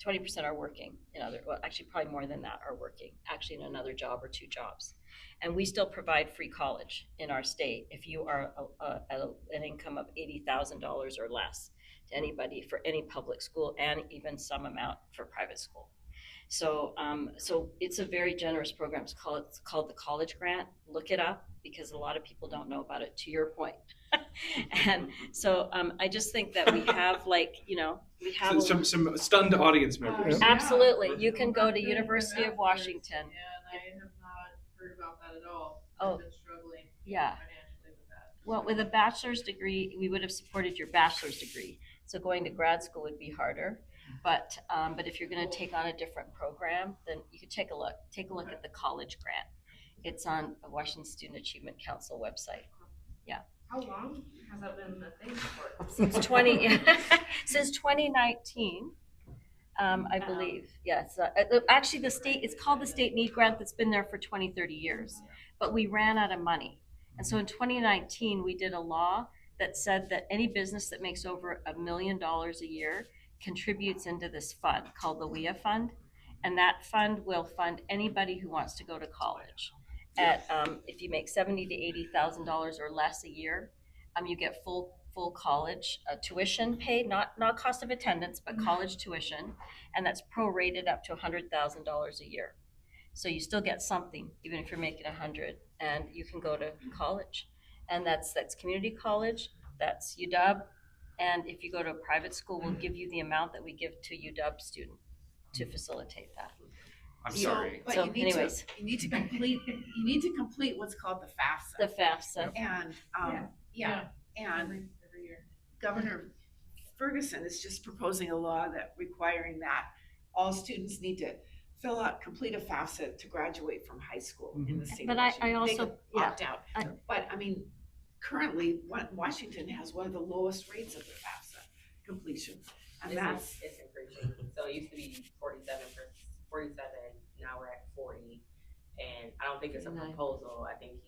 20% are working actually probably more than that are working actually in another job or 2 jobs. And we still provide free college in our state if you are at an income of $80,000 or less to anybody for any public school and even some amount for private school. So it's a very generous program. It's called the College Grant. Look it up because a lot of people don't know about it, to your point. And so I just think that we have some stunned audience members. Absolutely. You can go to University of Washington. And I have not heard about that at all. Oh. I've been struggling Yeah. financially with that. Well, with a bachelor's degree, we would have supported your bachelor's degree. So going to grad school would be harder. But if you're going to take on a different program, then you could take a look. Take a look at the College Grant. It's on the Washington Student Achievement Council website. How long has that been a thing for? Since 2019, I believe. Yes. Actually, it's called the State Need Grant. That's been there for 20, 30 years. But we ran out of money, and so in 2019 we did a law that said that any business that makes over $1 million a year contributes into this fund called the WIA fund, and that fund will fund anybody who wants to go to college. If you make $70,000 to $80,000 or less a year, you get full college tuition paid, not cost of attendance, but college tuition, and that's prorated up to $100,000 a year. So you still get something even if you're making $100,000, and you can go to college, and that's community college, that's UW. And if you go to a private school, we'll give you the amount that we give to UW student to facilitate that. I'm sorry. But So, you need anyways. you need to complete what's called the FAFSA. The FAFSA. And and Every year. Governor Ferguson is just proposing a law that requiring that all students need to complete a FAFSA to graduate from high school in the state But of I Washington. also- They could opt out. I- But I mean, currently, Washington has one of the lowest rates of the FAFSA completion. And that's, It's increasing. So it used to be 47, now we're at 40. And I don't think it's a Nice. proposal. I think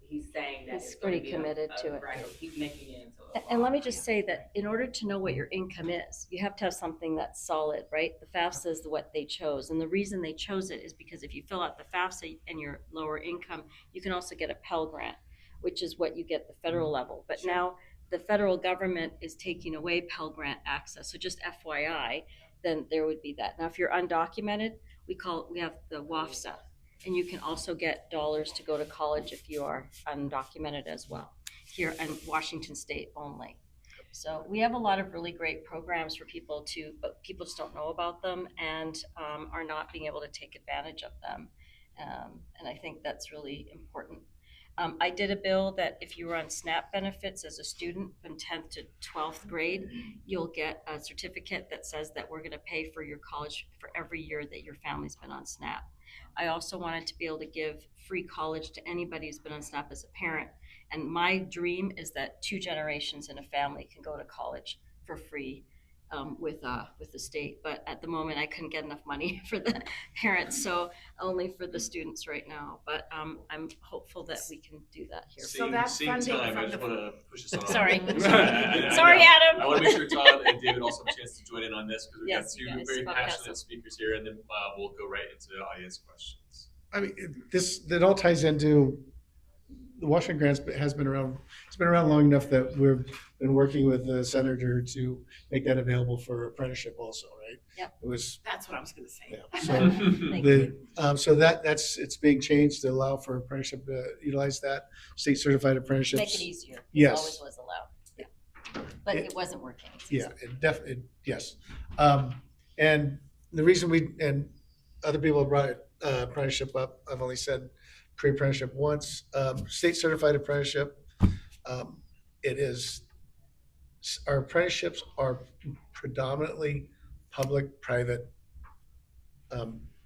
he's saying that He's it's going to pretty be committed to it. Right, he's making it into a And law. let me just say that in order to know what your income is, you have to have something that's solid, right? The FAFSA is what they chose. And the reason they chose it is because if you fill out the FAFSA and you're lower income, you can also get a Pell Grant, which is what you get at the federal level. But now the federal government is taking away Pell Grant access. So just FYI, then there would be that. Now, if you're undocumented, we have the WAFSA. And you can also get dollars to go to college if you are undocumented as well, here in Washington State only. So we have a lot of really great programs for people but people just don't know about them and are not being able to take advantage of them. And I think that's really important. I did a bill that if you were on SNAP benefits as a student from 10th to 12th grade, you'll get a certificate that says that we're going to pay for your college for every year that your family's been on SNAP. I also wanted to be able to give free college to anybody who's been on SNAP as a parent. And my dream is that 2 generations in a family can go to college for free with the state. But at the moment, I couldn't get enough money for the parents, so only for the students right now. But I'm hopeful that we can do that here. So that's same funding time. I from just the- want to push this on. Sorry. I Sorry, Adam. I want to make sure Todd and David also have a chance to join in on this because we've Yes, got you 2 guys. very Podcast. passionate speakers here, and then we'll go right into the audience questions. I mean, that all ties into the Washington Grants has been around. It's been around long enough that we've been working with the senator to make that available for apprenticeship also, right? Yep. It was, that's what I was gonna say. yeah. So Thank you. it's being changed to allow for apprenticeship to utilize that state certified apprenticeships. Make it easier. Yes. It always was allowed. Yeah. But it wasn't working. Yeah, it definitely, yes. And the reason and other people have brought apprenticeship up, I've only said pre-apprenticeship once. State certified apprenticeship, it is, our apprenticeships are predominantly public-private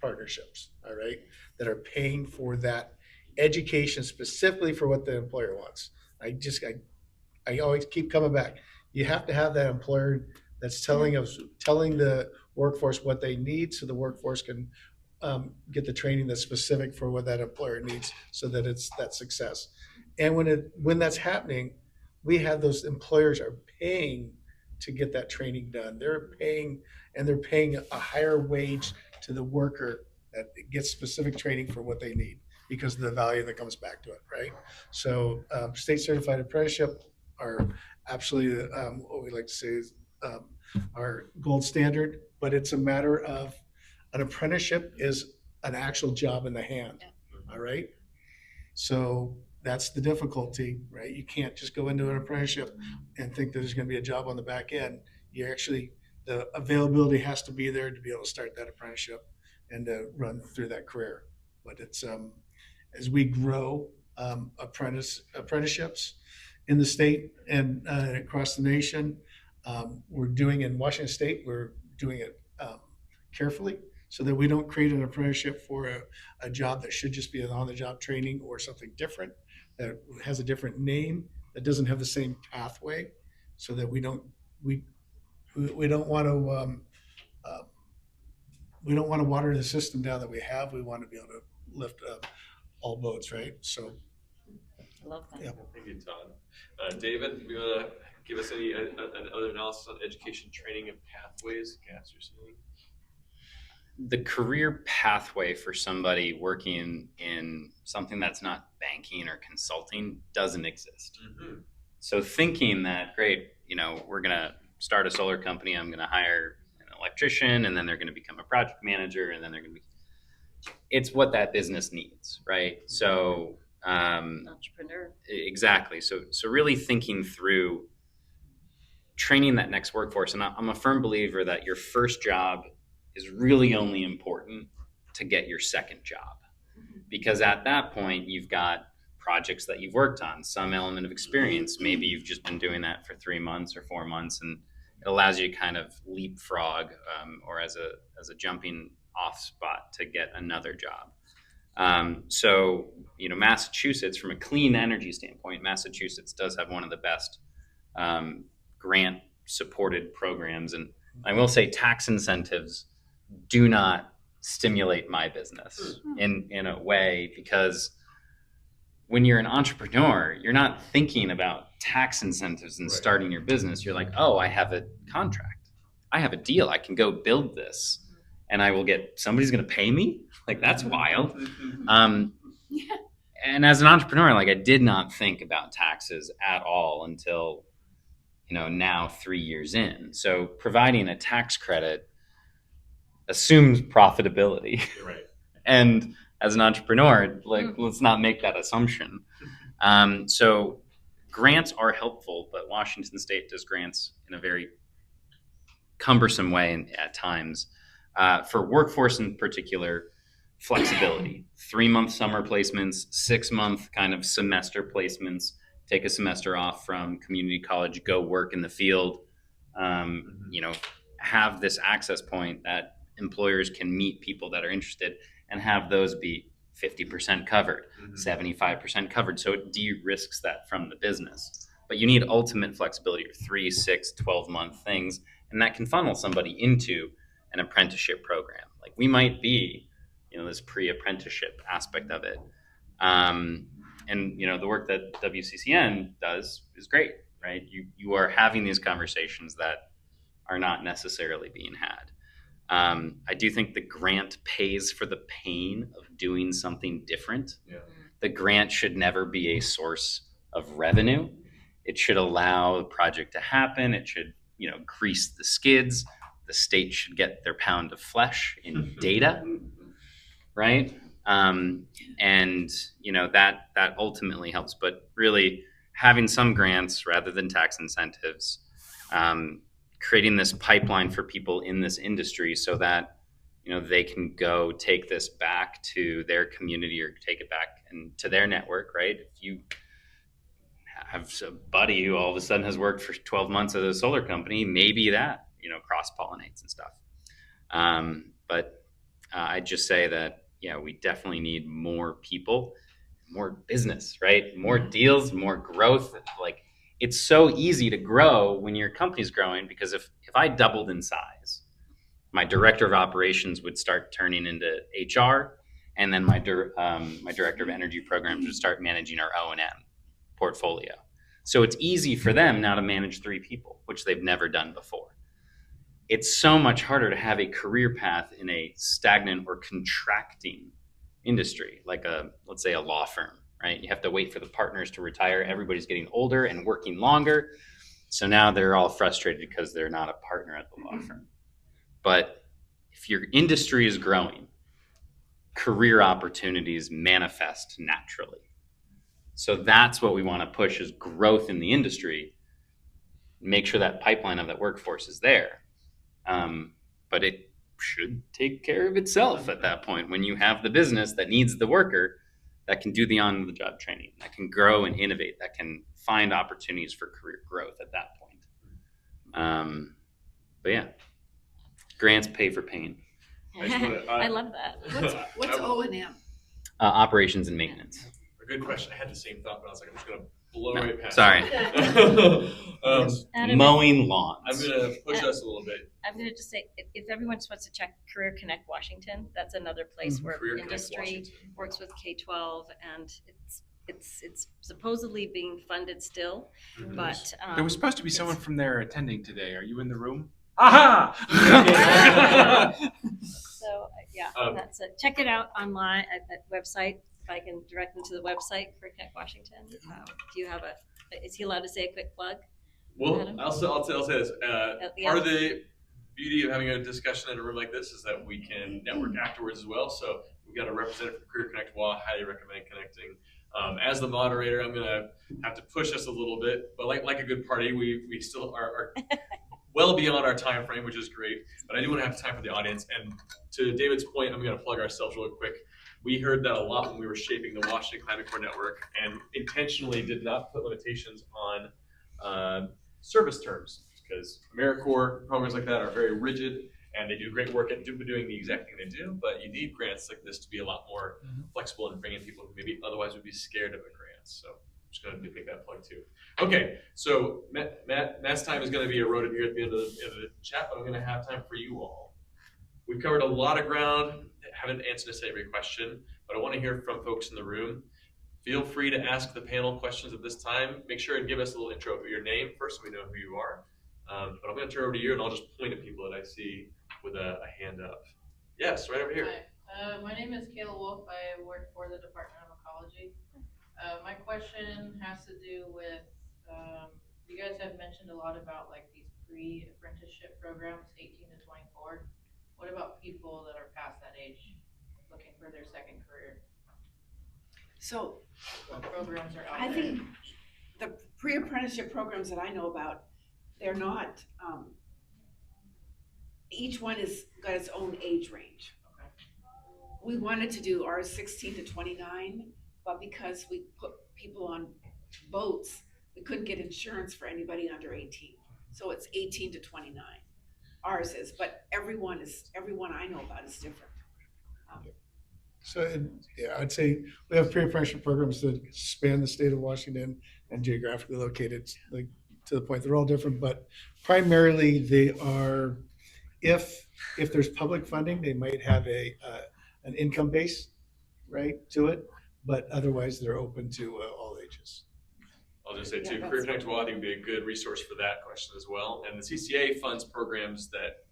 partnerships, all right, that are paying for that education specifically for what the employer wants. I always keep coming back. You have to have that employer that's telling the workforce what they need, so the workforce can get the training that's specific for what that employer needs, so that it's that success. And when that's happening, we have those employers are paying to get that training done. They're paying a higher wage to the worker that gets specific training for what they need because of the value that comes back to it, right? So state certified apprenticeship are absolutely what we like to say is our gold standard, but it's a matter of an apprenticeship is an actual job in the hand, all right? So that's the difficulty, right? You can't just go into an apprenticeship and think that there's going to be a job on the back end. The availability has to be there to be able to start that apprenticeship and to run through that career. But it's as we grow apprenticeships in the state and across the nation, we're doing in Washington State, we're doing it carefully so that we don't create an apprenticeship for a job that should just be an on-the-job training or something different that has a different name that doesn't have the same pathway, so that we don't want to water the system down that we have. We want to be able to lift up all boats, right? So I love that. Yeah. Thank you, Todd. David, you want to give us any other analysis on education, training, and pathways, gaps you're seeing? The career pathway for somebody working in something that's not banking or consulting doesn't exist. Mm-hmm. So thinking that, great, we're going to start a solar company, I'm going to hire an electrician, and then they're going to become a project manager, and then they're going to be, it's what that business needs, right? So Entrepreneur. exactly. So really thinking through training that next workforce. And I'm a firm believer that your first job is really only important to get your second job, because at that point you've got projects that you've worked on, some element of experience. Maybe you've just been doing that for 3 months or 4 months, and it allows you to kind of leapfrog or as a jumping off spot to get another job. So Massachusetts, from a clean energy standpoint, Massachusetts does have one of the best grant supported programs. And I will say tax incentives do not stimulate my business in a way, because when you're an entrepreneur, you're not thinking about tax incentives and starting your business. You're like, oh, I have a contract. I have a deal. I can go build this and I will somebody's going to pay me. Like, that's wild. And as an entrepreneur, I did not think about taxes at all until, now 3 years in. So providing a tax credit assumes profitability. Right. And as an entrepreneur, let's not make that assumption. So grants are helpful, but Washington State does grants in a very cumbersome way at times. For workforce in particular, flexibility, 3-month summer placements, 6-month kind of semester placements, take a semester off from community college, go work in the field, have this access point that employers can meet people that are interested and have those be 50% covered, 75% covered. So it de-risks that from the business. But you need ultimate flexibility of 3, 6, 12-month things, and that can funnel somebody into an apprenticeship program. We might be, this pre-apprenticeship aspect of it. And the work that WCCN does is great, right? You are having these conversations that are not necessarily being had. I do think the grant pays for the pain of doing something different. Yeah. The grant should never be a source of revenue. It should allow the project to happen. It should, grease the skids. The state should get their pound of flesh in data, right? And that ultimately helps. But really, having some grants rather than tax incentives, creating this pipeline for people in this industry so that they can go take this back to their community or take it back and to their network, right? If you have a buddy who all of a sudden has worked for 12 months at a solar company, maybe that cross-pollinates and stuff. But I'd just say that we definitely need more people, more business, right? More deals, more growth. Like, it's so easy to grow when your company's growing, because if I doubled in size, my director of operations would start turning into HR, and then my director of energy programs would start managing our O&M portfolio. So it's easy for them now to manage 3 people, which they've never done before. It's so much harder to have a career path in a stagnant or contracting industry, like let's say a law firm, right? You have to wait for the partners to retire. Everybody's getting older and working longer. So now they're all frustrated because they're not a partner at the law firm. But if your industry is growing, career opportunities manifest naturally. So that's what we want to push, is growth in the industry. Make sure that pipeline of that workforce is there. But it should take care of itself at that point, when you have the business that needs the worker that can do the on-the-job training, that can grow and innovate, that can find opportunities for career growth at that point. But yeah, grants pay for pain. I love that. What's O&M? Operations and maintenance. A good question. I had the same thought, but I was like, I'm just going to blow right past Sorry. Adam, Mowing lawns. I'm going to push us a little bit. I'm going to just say, if everyone just wants to check Career Connect Washington, that's another place where Career Connect industry Washington. works with K-12, and it's supposedly being funded still, but There was supposed to be someone from there attending today. Are you in the room? Aha! so yeah, Um, that's it. Check it out online at that website. If I can direct them to the website, Career Connect Washington. Do you have is he allowed to say a quick plug? Well, Adam? I'll say this. Yeah. Part of the beauty of having a discussion in a room like this is that we can network afterwards as well. So we've got a representative from Career Connect WA. Highly recommend connecting. As the moderator, I'm going to have to push us a little bit, but like a good party, we still are well beyond our time frame, which is great. But I do want to have time for the audience. And to David's point, I'm going to plug ourselves real quick. We heard that a lot when we were shaping the Washington Climate Core Network, and intentionally did not put limitations on service terms, because AmeriCorps programs like that are very rigid, and they do great work at doing the exact thing they do. But you need grants like this to be a lot more flexible and bringing people who maybe otherwise would be scared of a grant. So I'm just going to make that plug too. Okay, so Matt's time is going to be eroded here at the end of the chat, but I'm going to have time for you all. We've covered a lot of ground. Haven't answered every question, but I want to hear from folks in the room. Feel free to ask the panel questions at this time. Make sure and give us a little intro of your name first, so we know who you are. But I'm going to turn over to you, and I'll just point at people that I see with a hand up. Yes, right over here. Hi, my name is Kayla Wolf. I work for the Department of Ecology. My question has to do with, you guys have mentioned a lot about like these pre-apprenticeship programs, 18 to 24. What about people that are past that age, looking for their second career? So What programs are out I there? think the pre-apprenticeship programs that I know about, they're not, each one has got its own age range. Okay. We wanted to do ours 16 to 29, but because we put people on boats, we couldn't get insurance for anybody under 18. So it's 18 to 29. Ours is, but everyone I know about is different. So, yeah, I'd say we have pre-apprenticeship programs that span the state of Washington and geographically located, like, to the point they're all different, but primarily they are, if there's public funding, they might have an income base, right, to it, but otherwise they're open to all ages. I'll just say Yeah, too, that's Career Connect WA, I think would be a good resource for that question as well. And the CCA funds programs that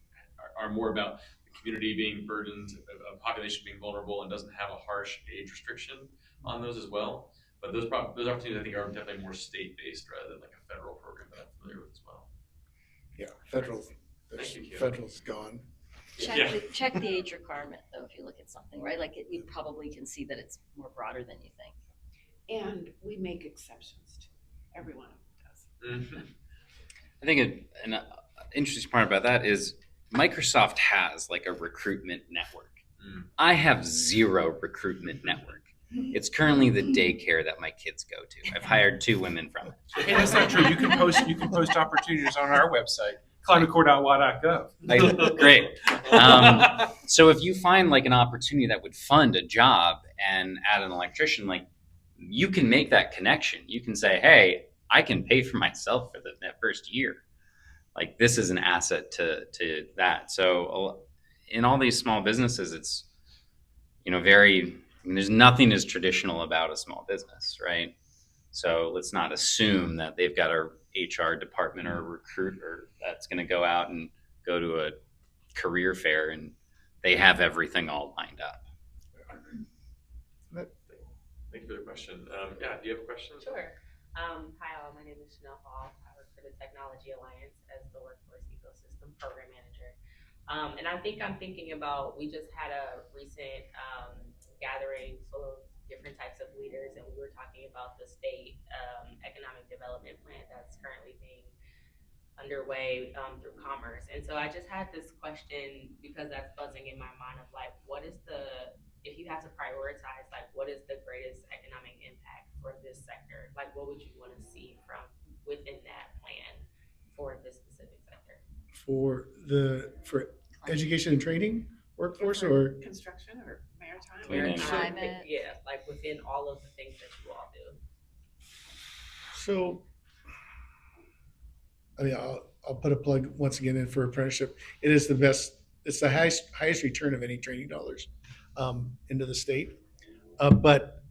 are more about the community being burdened, a population being vulnerable, and doesn't have a harsh age restriction on those as well. But those opportunities, I think, are definitely more state-based rather than like a federal program that I'm familiar with as well. Yeah, Thank you, Kim. federal's gone. Check the age requirement though. If you look at something, right, like you probably can see that it's more broader than you think. And we make exceptions too. Every one of them does. Mm-hmm. think an interesting part about that is Microsoft has like a recruitment network. I have zero recruitment network. It's currently the daycare that my kids go to. I've hired 2 women from it. Hey, that's not true. You can post opportunities on our website, climatecorps.wa.gov. Great. So if you find like an opportunity that would fund a job and add an electrician, like you can make that connection. You can say, hey, I can pay for myself for that first year. Like this is an asset to that. So in all these small businesses, it's, there's nothing as traditional about a small business, right? So let's not assume that they've got a HR department or a recruiter that's going to go out and go to a career fair and they have everything all lined up. Thank you for the question. Yeah, do you have a question? Sure. Hi all, my name is Chanel Hall. I work for the Technology Alliance as the Workforce Ecosystem Program Manager. And I think I'm thinking about, we just had a recent gathering full of different types of leaders, and we were talking about the state economic development plan that's currently being underway through Commerce. And so I just had this question because that's buzzing in my mind of like, if you have to prioritize, like what is the greatest economic impact for this sector? Like what would you want to see from within that plan for this specific sector? For education and training workforce or Construction or maritime? Climate. Yeah, like within all of the things that you all do. so. I mean, I'll put a plug once again in for apprenticeship. It is the best. It's the highest return of any training dollars into the state. But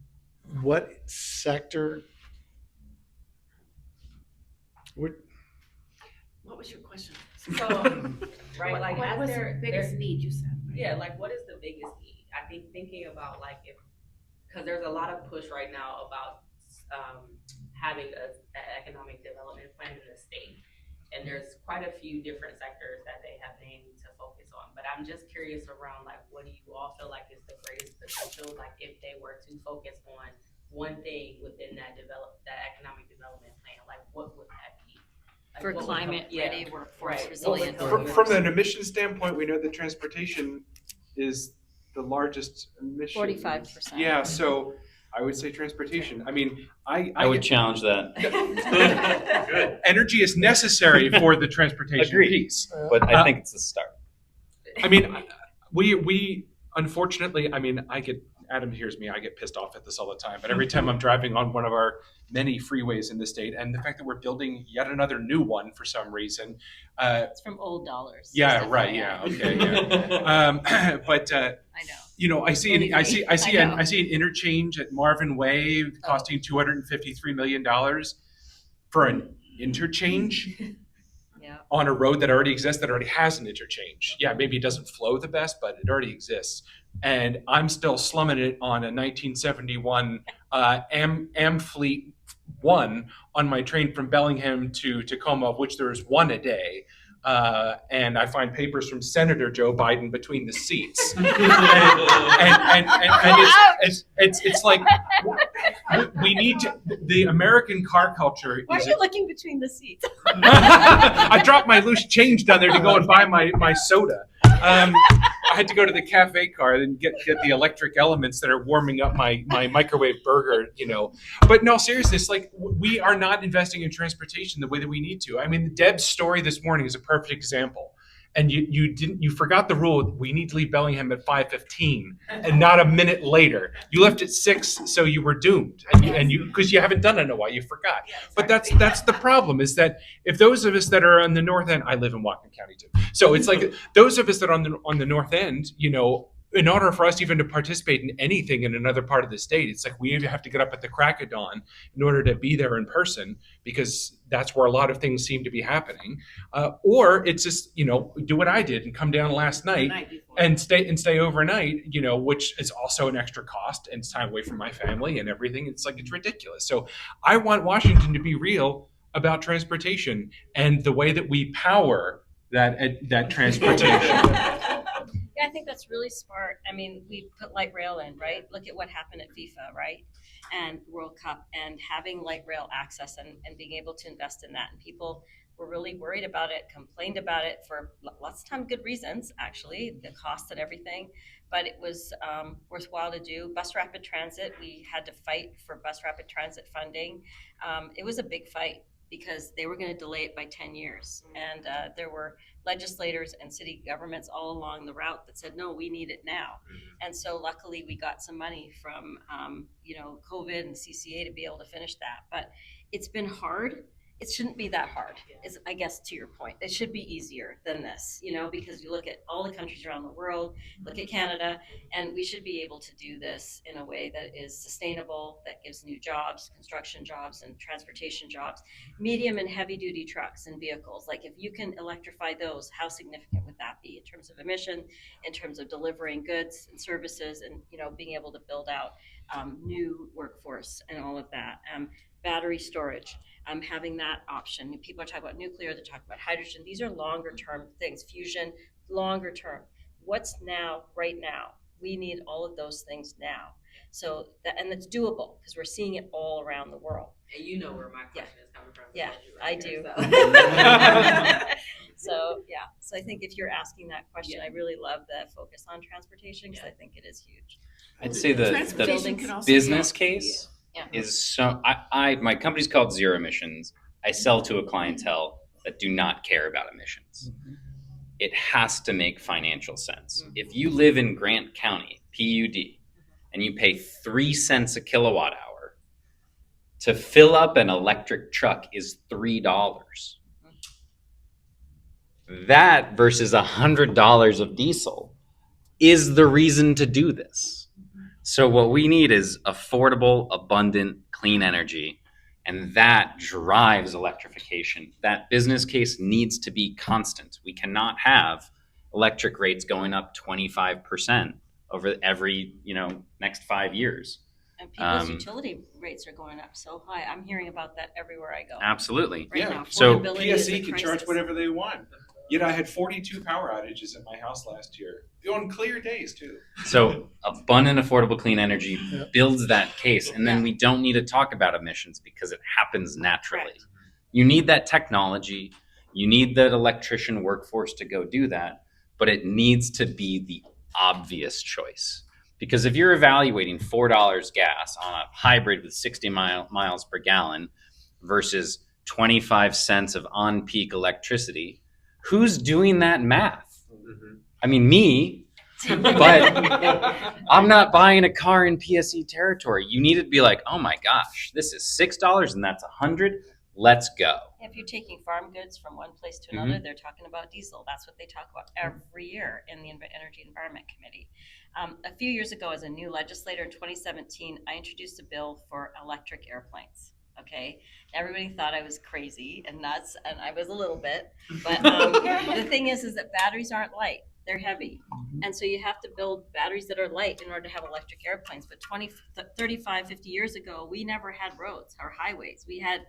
what sector? What was your question? So, right, like what as was their the biggest need you said? yeah, like what is the biggest need? I think thinking about like because there's a lot of push right now about having an economic development plan in the state. And there's quite a few different sectors that they have named to focus on. But I'm just curious around like, what do you all feel like is the greatest potential? Like if they were to focus on one thing within that economic development plan, like what would that be? Like, For what would climate help- ready yeah, workforce right. resilient. What would help From an emissions standpoint, we know that transportation is the largest emission. 45%. Yeah, so I would say transportation. I mean, I would challenge that, Good. energy is necessary for the transportation Agreed. piece. but I think it's a start. I mean, we unfortunately, I mean, Adam hears me, I get pissed off at this all the time, but every time I'm driving on one of our many freeways in the state, and the fact that we're building yet another new one for some reason. It's from old dollars. Yeah, Just right. FYI. Yeah. Okay. Yeah. But I know. you know, I see an interchange at Marvin Way costing $253 million for an interchange Yeah. on a road that already exists, that already has an interchange. Yeah, maybe it doesn't flow the best, but it already exists. And I'm still slumming it on a 1971 Amfleet 1 on my train from Bellingham to Tacoma, of which there is one a day. And I find papers from Senator Joe Biden between the seats. and it's like, we need to, the American car culture Why are is. you looking between the seats? I dropped my loose change down there to go and buy my soda. I had to go to the cafe car and get the electric elements that are warming up my microwave burger, you know. But no, seriously, it's like we are not investing in transportation the way that we need to. I mean, Deb's story this morning is a perfect example. And you forgot the rule. We need to leave Bellingham at 5:15 and not a minute later. You left at 6, so you were doomed. And you because you haven't done it in a while, you forgot. But that's the problem, is that if those of us that are on the north end, I live in Whatcom County too. So it's like those of us that are on the north end, you know, in order for us even to participate in anything in another part of the state, it's like we either have to get up at the crack of dawn in order to be there in person, because that's where a lot of things seem to be happening, or it's just, you know, do what I did and come down last night and stay overnight, you know, which is also an extra cost and it's time away from my family and everything. It's like, it's ridiculous. So I want Washington to be real about transportation and the way that we power that transportation. Yeah, I think that's really smart. I mean, we put light rail in, right? Look at what happened at FIFA, right? And World Cup, and having light rail access and being able to invest in that. And people were really worried about it, complained about it for lots of time, good reasons, actually, the cost and everything. But it was worthwhile to do. Bus rapid transit, we had to fight for bus rapid transit funding. It was a big fight because they were going to delay it by 10 years. And there were legislators and city governments all along the route that said, no, we need it now. And so luckily we got some money from, COVID and CCA to be able to finish that. But it's been hard. It shouldn't be that hard, is I guess to your point. It should be easier than this, because you look at all the countries around the world, look at Canada, and we should be able to do this in a way that is sustainable, that gives new jobs, construction jobs and transportation jobs, medium and heavy duty trucks and vehicles. Like if you can electrify those, how significant would that be in terms of emission, in terms of delivering goods and services, and being able to build out new workforce and all of that. Battery storage, having that option. People are talking about nuclear, they're talking about hydrogen. These are longer term things, fusion, longer term. What's now, right now? We need all of those things now. So and it's doable because we're seeing it all around the world. And you know where my question is coming from. Yeah, I do. So I think if you're asking that question, I really love the focus on transportation because I think it is huge. I'd say the Transportation can also business be- case Yeah. is so. My company's called Zero Emissions. I sell to a clientele that do not care about emissions. It has to make financial sense. If you live in Grant County, PUD, and you pay 3 cents a kilowatt hour, to fill up an electric truck is $3. That versus $100 of diesel is the reason to do this. So what we need is affordable, abundant, clean energy, and that drives electrification. That business case needs to be constant. We cannot have electric rates going up 25% over every, next 5 years. And people's utility rates are going up so high. I'm hearing about that everywhere I go. Absolutely. Right Yeah. now, So affordability is a PSE can charge crisis. whatever they want. Yet I had 42 power outages at my house last year on clear days too. So abundant, affordable, clean energy Yeah. builds that case. And then we don't need to talk about emissions because it happens naturally. You need that technology. You need that electrician workforce to go do that. But it needs to be the obvious choice. Because if you're evaluating $4 gas on a hybrid with 60 miles per gallon versus 25 cents of on-peak electricity, who's doing that math? I mean, me, but I'm not buying a car in PSE territory. You need to be like, oh my gosh, this is $6 and that's $100. Let's go. If you're taking farm goods from one place to another, they're talking about diesel. That's what they talk about every year in the Energy Environment Committee. A few years ago, as a new legislator in 2017, I introduced a bill for electric airplanes. Okay, everybody thought I was crazy and nuts, and I was a little bit. But the thing is that batteries aren't light; they're heavy, and so you have to build batteries that are light in order to have electric airplanes. But 20, 35, 50 years ago, we never had roads or highways. We had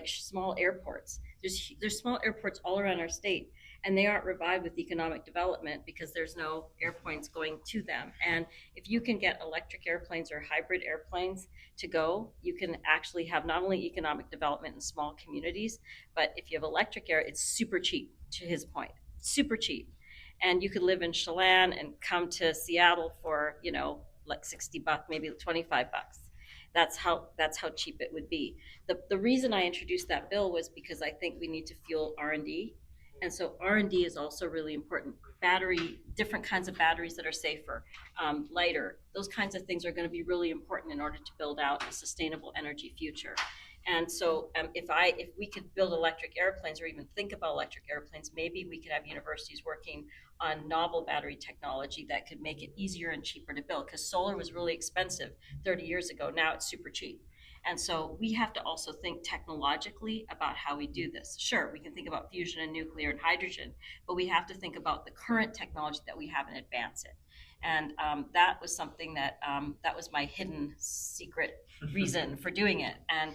small airports. There's small airports all around our state, and they aren't revived with economic development because there's no airplanes going to them. And if you can get electric airplanes or hybrid airplanes to go, you can actually have not only economic development in small communities, but if you have electric air, it's super cheap, to his point, super cheap. And you could live in Chelan and come to Seattle for, like $60, maybe $25. That's how cheap it would be. The reason I introduced that bill was because I think we need to fuel R&D. And so R&D is also really important. Different kinds of batteries that are safer, lighter, those kinds of things are going to be really important in order to build out a sustainable energy future. And so if we could build electric airplanes or even think about electric airplanes, maybe we could have universities working on novel battery technology that could make it easier and cheaper to build, because solar was really expensive 30 years ago. Now it's super cheap. And so we have to also think technologically about how we do this. Sure, we can think about fusion and nuclear and hydrogen, but we have to think about the current technology that we have and advance it. And that was something that was my hidden secret reason for doing it. And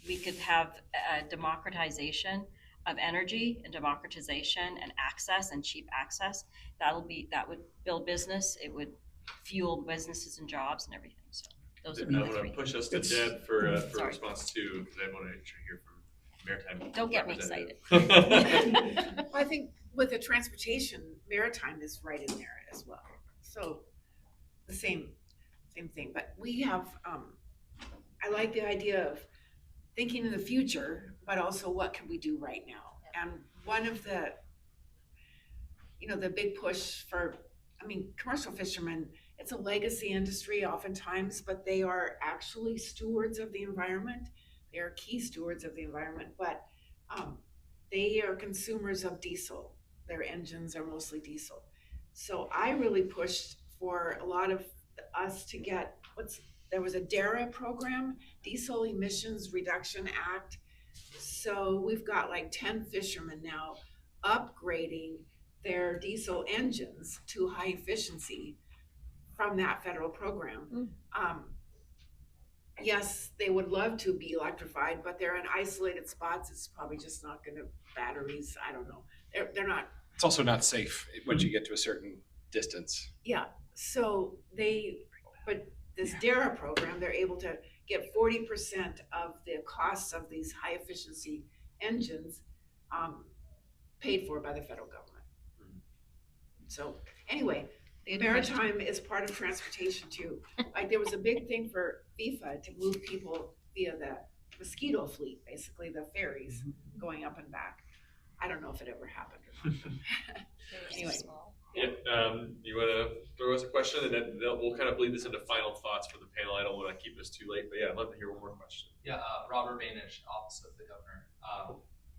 we could have a democratization of energy and democratization and access and cheap access. That would build business. It would fuel businesses and jobs and everything. So those would be I the want to three. push us to It's- Deb for a Sorry. response too, because I want to hear from Maritime. Don't get me representative. I think with the transportation, Maritime is right in there as well. So the same thing, but we have, I like the idea of thinking in the future, but also what can we do right now? And one of the, the big push for, commercial fishermen, it's a legacy industry oftentimes, but they are actually stewards of the environment. They are key stewards of the environment, but they are consumers of diesel. Their engines are mostly diesel. So I really pushed for a lot of us to get there was a DARA program, Diesel Emissions Reduction Act. So we've got like 10 fishermen now upgrading their diesel engines to high efficiency from that federal program. Yes, they would love to be electrified, but they're in isolated spots. It's probably just not gonna, batteries, I don't know. They're not. It's also not safe once you get to a certain distance. Yeah, so but this DARA program, they're able to get 40% of the costs of these high efficiency engines paid for by the federal government. So anyway, Maritime is part of transportation too. Like there was a big thing for FIFA to move people via the mosquito fleet, basically the ferries going up and back. I don't know if it ever happened or not. Anyway. Yeah, you want to throw us a question, and then we'll kind of bleed this into final thoughts for the panel. I don't want to keep this too late, but yeah, I'd love to hear one more question. Yeah, Robert Banish, Office of the Governor.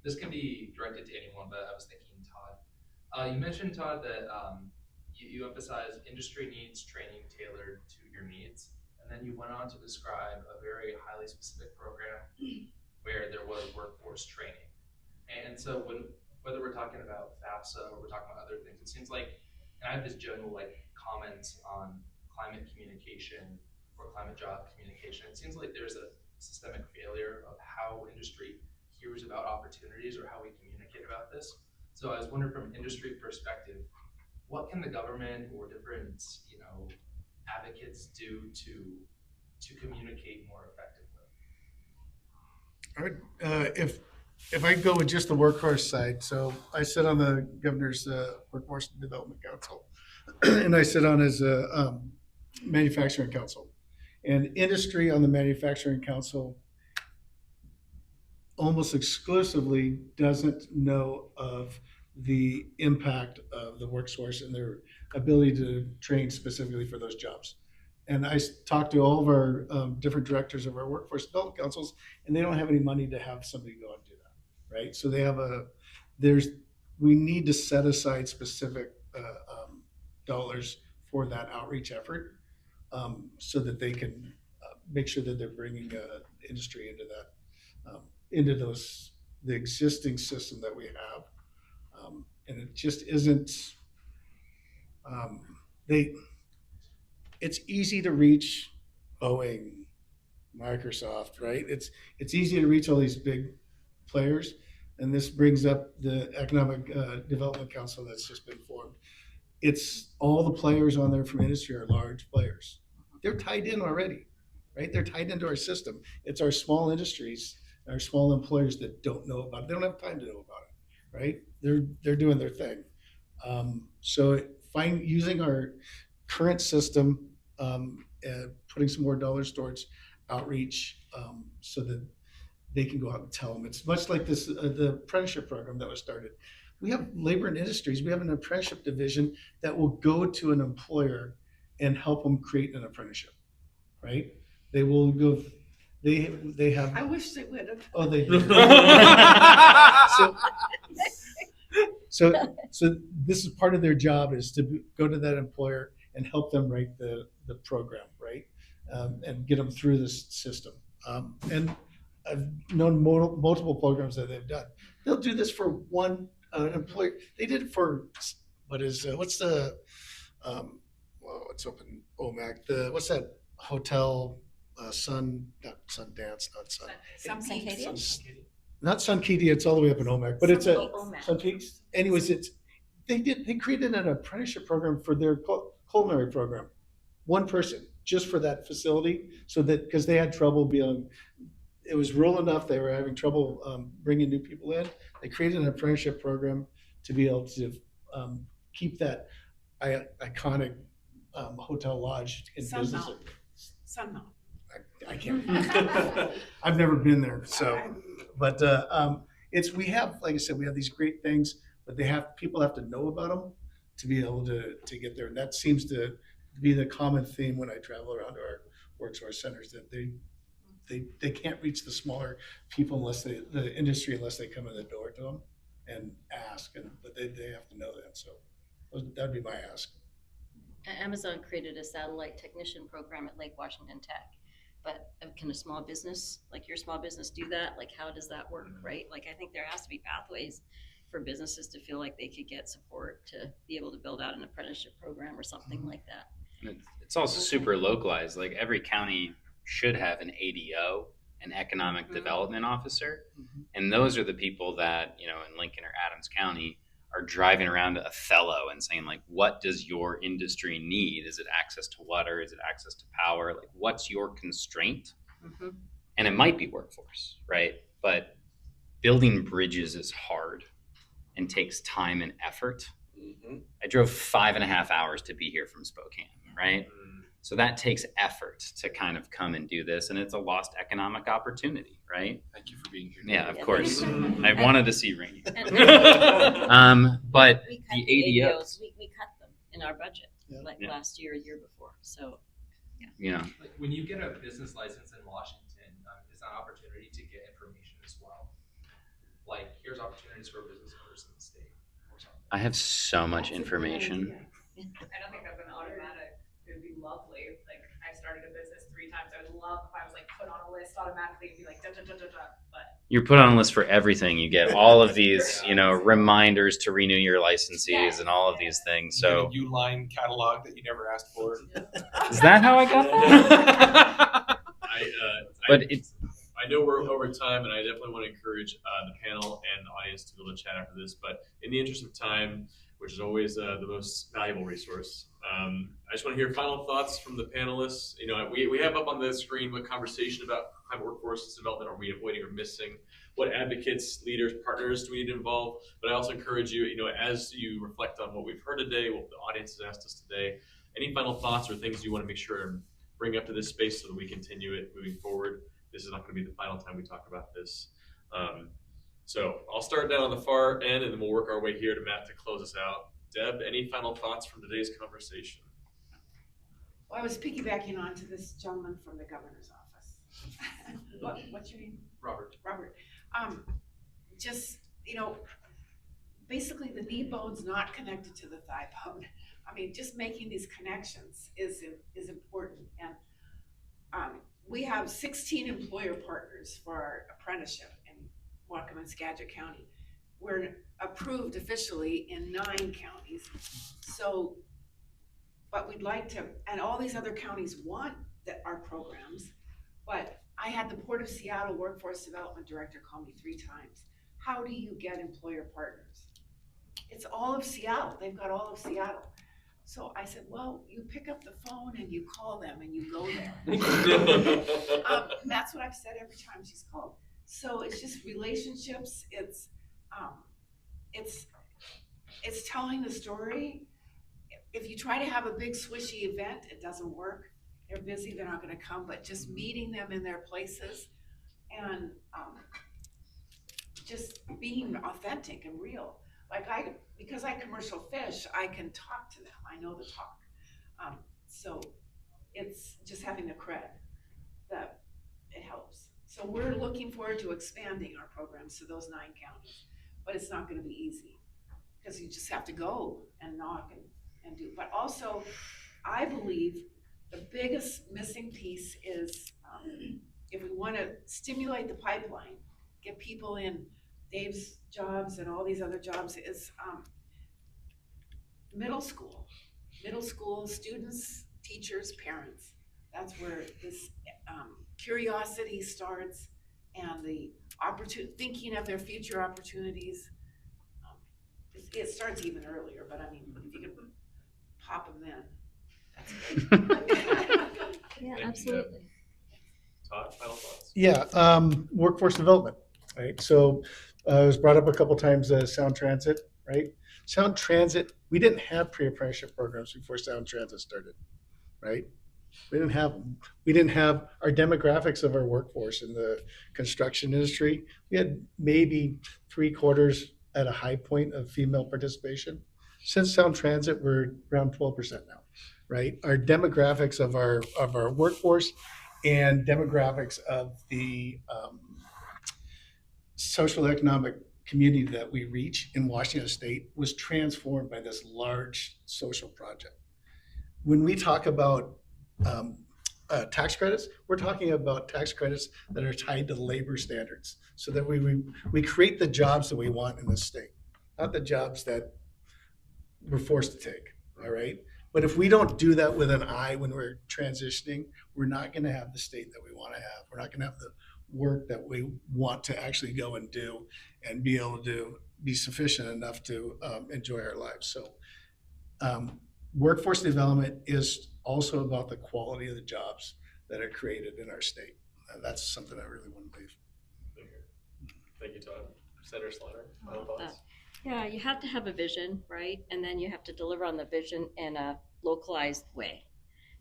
This can be directed to anyone, but I was thinking Todd. You mentioned, Todd, that you emphasize industry needs training tailored to your needs, and then you went on to describe a very highly specific program where there was workforce training. And so whether we're talking about FAFSA or we're talking about other things, it seems like, and I have this general comments on climate communication or climate job communication. It seems like there's a systemic failure of how industry hears about opportunities or how we communicate about this. So I was wondering from industry perspective, what can the government or different, advocates do to communicate more effectively? I would, if I go with just the workforce side, so I sit on the governor's workforce development council, and I sit on his manufacturing council. And industry on the manufacturing council almost exclusively doesn't know of the impact of the workforce and their ability to train specifically for those jobs. And I talked to all of our different directors of our workforce development councils, and they don't have any money to have somebody go and do that, right? So they have we need to set aside specific dollars for that outreach effort so that they can make sure that they're bringing industry into that, into the existing system that we have. And it just isn't, it's easy to reach Boeing, Microsoft, right? It's easy to reach all these big players. And this brings up the Economic Development Council that's just been formed. It's all the players on there from industry are large players. They're tied in already, right? They're tied into our system. It's our small industries, our small employers that don't know about it. They don't have time to know about it, right? They're doing their thing. So using our current system and putting some more dollars towards outreach so that they can go out and tell them. It's much like this, the apprenticeship program that was started. We have labor and industries. We have an apprenticeship division that will go to an employer and help them create an apprenticeship, right? They will go, they have. I wish they would have. Oh, they do. So this is part of their job is to go to that employer and help them write the program, right? And get them through this system. And I've known multiple programs that they've done. They'll do this for one employer. They did it for what's open OMAC? What's that hotel? Not Sundance, not Sun. Some Suncadia? not Sunkedia, it's all the way up in Omak, but it's a, Omak. Sunkedia. Anyways, they created an apprenticeship program for their culinary program. One person, just for that facility, so that, because they had trouble it was rural enough, they were having trouble bringing new people in. They created an apprenticeship program to be able to keep that iconic hotel lodge in business. Sunmount. I can't. I've never been there, so, but we have, like I said, we have these great things, but people have to know about them to be able to get there, and that seems to be the common theme when I travel around to our workforce centers, that they can't reach the smaller people the industry unless they come in the door to them and ask, but they have to know that. So that'd be my ask. Amazon created a satellite technician program at Lake Washington Tech, but can a small business, like your small business, do that? Like, how does that work, right? Like, I think there has to be pathways for businesses to feel like they could get support to be able to build out an apprenticeship program or something like that. It's also super localized. Like every county should have an ADO, an economic development officer. And those are the people that, in Lincoln or Adams County are driving around to Othello and saying, like, what does your industry need? Is it access to water? Is it access to power? Like, what's your constraint? And it might be workforce, right? But building bridges is hard and takes time and effort. I drove 5.5 hours to be here from Spokane, right? So that takes effort to kind of come and do this, and it's a lost economic opportunity, right? Thank you for being here. Yeah, of course. I wanted to see Rainey. But We cut the the ADOs, we cut them in our budget, last year, year before. So Like when you get a business license in Washington, is that an opportunity to get information as well? Like, here's opportunities for business owners in the state or something. I have so much information. I don't think that's an automatic. It would be lovely. Like, I started a business 3 times. I would love if I was like put on a list automatically and be like da da da da da. But You're put on a list for everything. You get all of these, reminders to renew your licenses and all of these things. So you line catalog that you never asked for. is that how I got that? But it's I know we're over time, and I definitely want to encourage the panel and the audience to be able to chat after this. But in the interest of time, which is always the most valuable resource, I just want to hear final thoughts from the panelists. We have up on the screen what conversation about climate workforce development are we avoiding or missing? What advocates, leaders, partners do we need to involve? But I also encourage you, as you reflect on what we've heard today, what the audience has asked us today, any final thoughts or things you want to make sure and bring up to this space so that we continue it moving forward. This is not going to be the final time we talk about this. So I'll start down on the far end, and then we'll work our way here to Matt to close us out. Deb, any final thoughts from today's conversation? Well, I was piggybacking onto this gentleman from the governor's office. What's your name? Robert. Just, basically the knee bone's not connected to the thigh bone. I mean, just making these connections is important. And we have 16 employer partners for our apprenticeship in Whatcom and Skagit County. We're approved officially in 9 counties. So, but we'd like to, and all these other counties want our programs, but I had the Port of Seattle Workforce Development Director call me 3 times. How do you get employer partners? It's all of Seattle. They've got all of Seattle. So I said, well, you pick up the phone and you call them and you go there. That's what I've said every time she's called. So it's just relationships. It's telling the story. If you try to have a big swishy event, it doesn't work. They're busy, they're not gonna come, but just meeting them in their places and just being authentic and real. Like because I commercial fish, I can talk to them. I know the talk. So it's just having the cred that it helps. So we're looking forward to expanding our programs to those 9 counties, but it's not gonna be easy because you just have to go and knock and do. But also, I believe the biggest missing piece is if we wanna stimulate the pipeline, get people in Dave's jobs and all these other jobs is middle school students, teachers, parents. That's where this curiosity starts and the thinking of their future opportunities. It starts even earlier, but I mean, if you could pop them in, that's great. Yeah, Thank you, absolutely. Todd, final thoughts? Yeah, workforce development, right? So it was brought up a couple times, Sound Transit, right? Sound Transit, we didn't have pre-apprenticeship programs before Sound Transit started, right? We didn't have them. We didn't have our demographics of our workforce in the construction industry. We had maybe 3/4 at a high point of female participation. Since Sound Transit, we're around 12% now, right? Our demographics of our workforce and demographics of the social economic community that we reach in Washington State was transformed by this large social project. When we talk about tax credits, we're talking about tax credits that are tied to labor standards so that we create the jobs that we want in this state, not the jobs that we're forced to take, all right? But if we don't do that with an eye when we're transitioning, we're not going to have the state that we want to have. We're not going to have the work that we want to actually go and do and be able to be sufficient enough to enjoy our lives. So workforce development is also about the quality of the jobs that are created in our state. And that's something I really want to believe. Thank you, Todd. Senator Slatter, final I love thoughts? Yeah, you have to have a vision, right? And then you have to deliver on the vision in a localized way.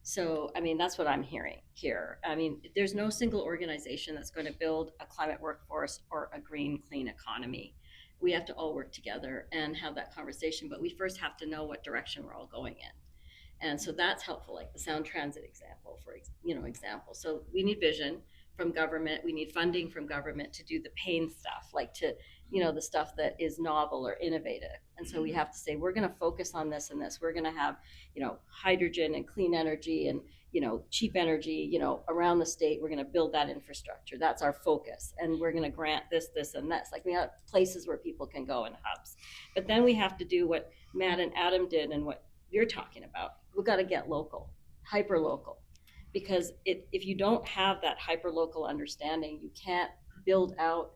So, I mean, that's what I'm hearing here. I mean, there's no single organization that's going to build a climate workforce or a green, clean economy. We have to all work together and have that conversation, but we first have to know what direction we're all going in. And so that's helpful, like the Sound Transit example, example. So we need vision from government. We need funding from government to do the pain stuff, like to, the stuff that is novel or innovative. And so we have to say, we're going to focus on this and this. We're going to have, hydrogen and clean energy and, cheap energy, around the state. We're going to build that infrastructure. That's our focus. And we're going to grant this, this, and this. Like we have places where people can go and hubs. But then we have to do what Matt and Adam did and what you're talking about. We've got to get local, hyper local. Because if you don't have that hyper local understanding, you can't build out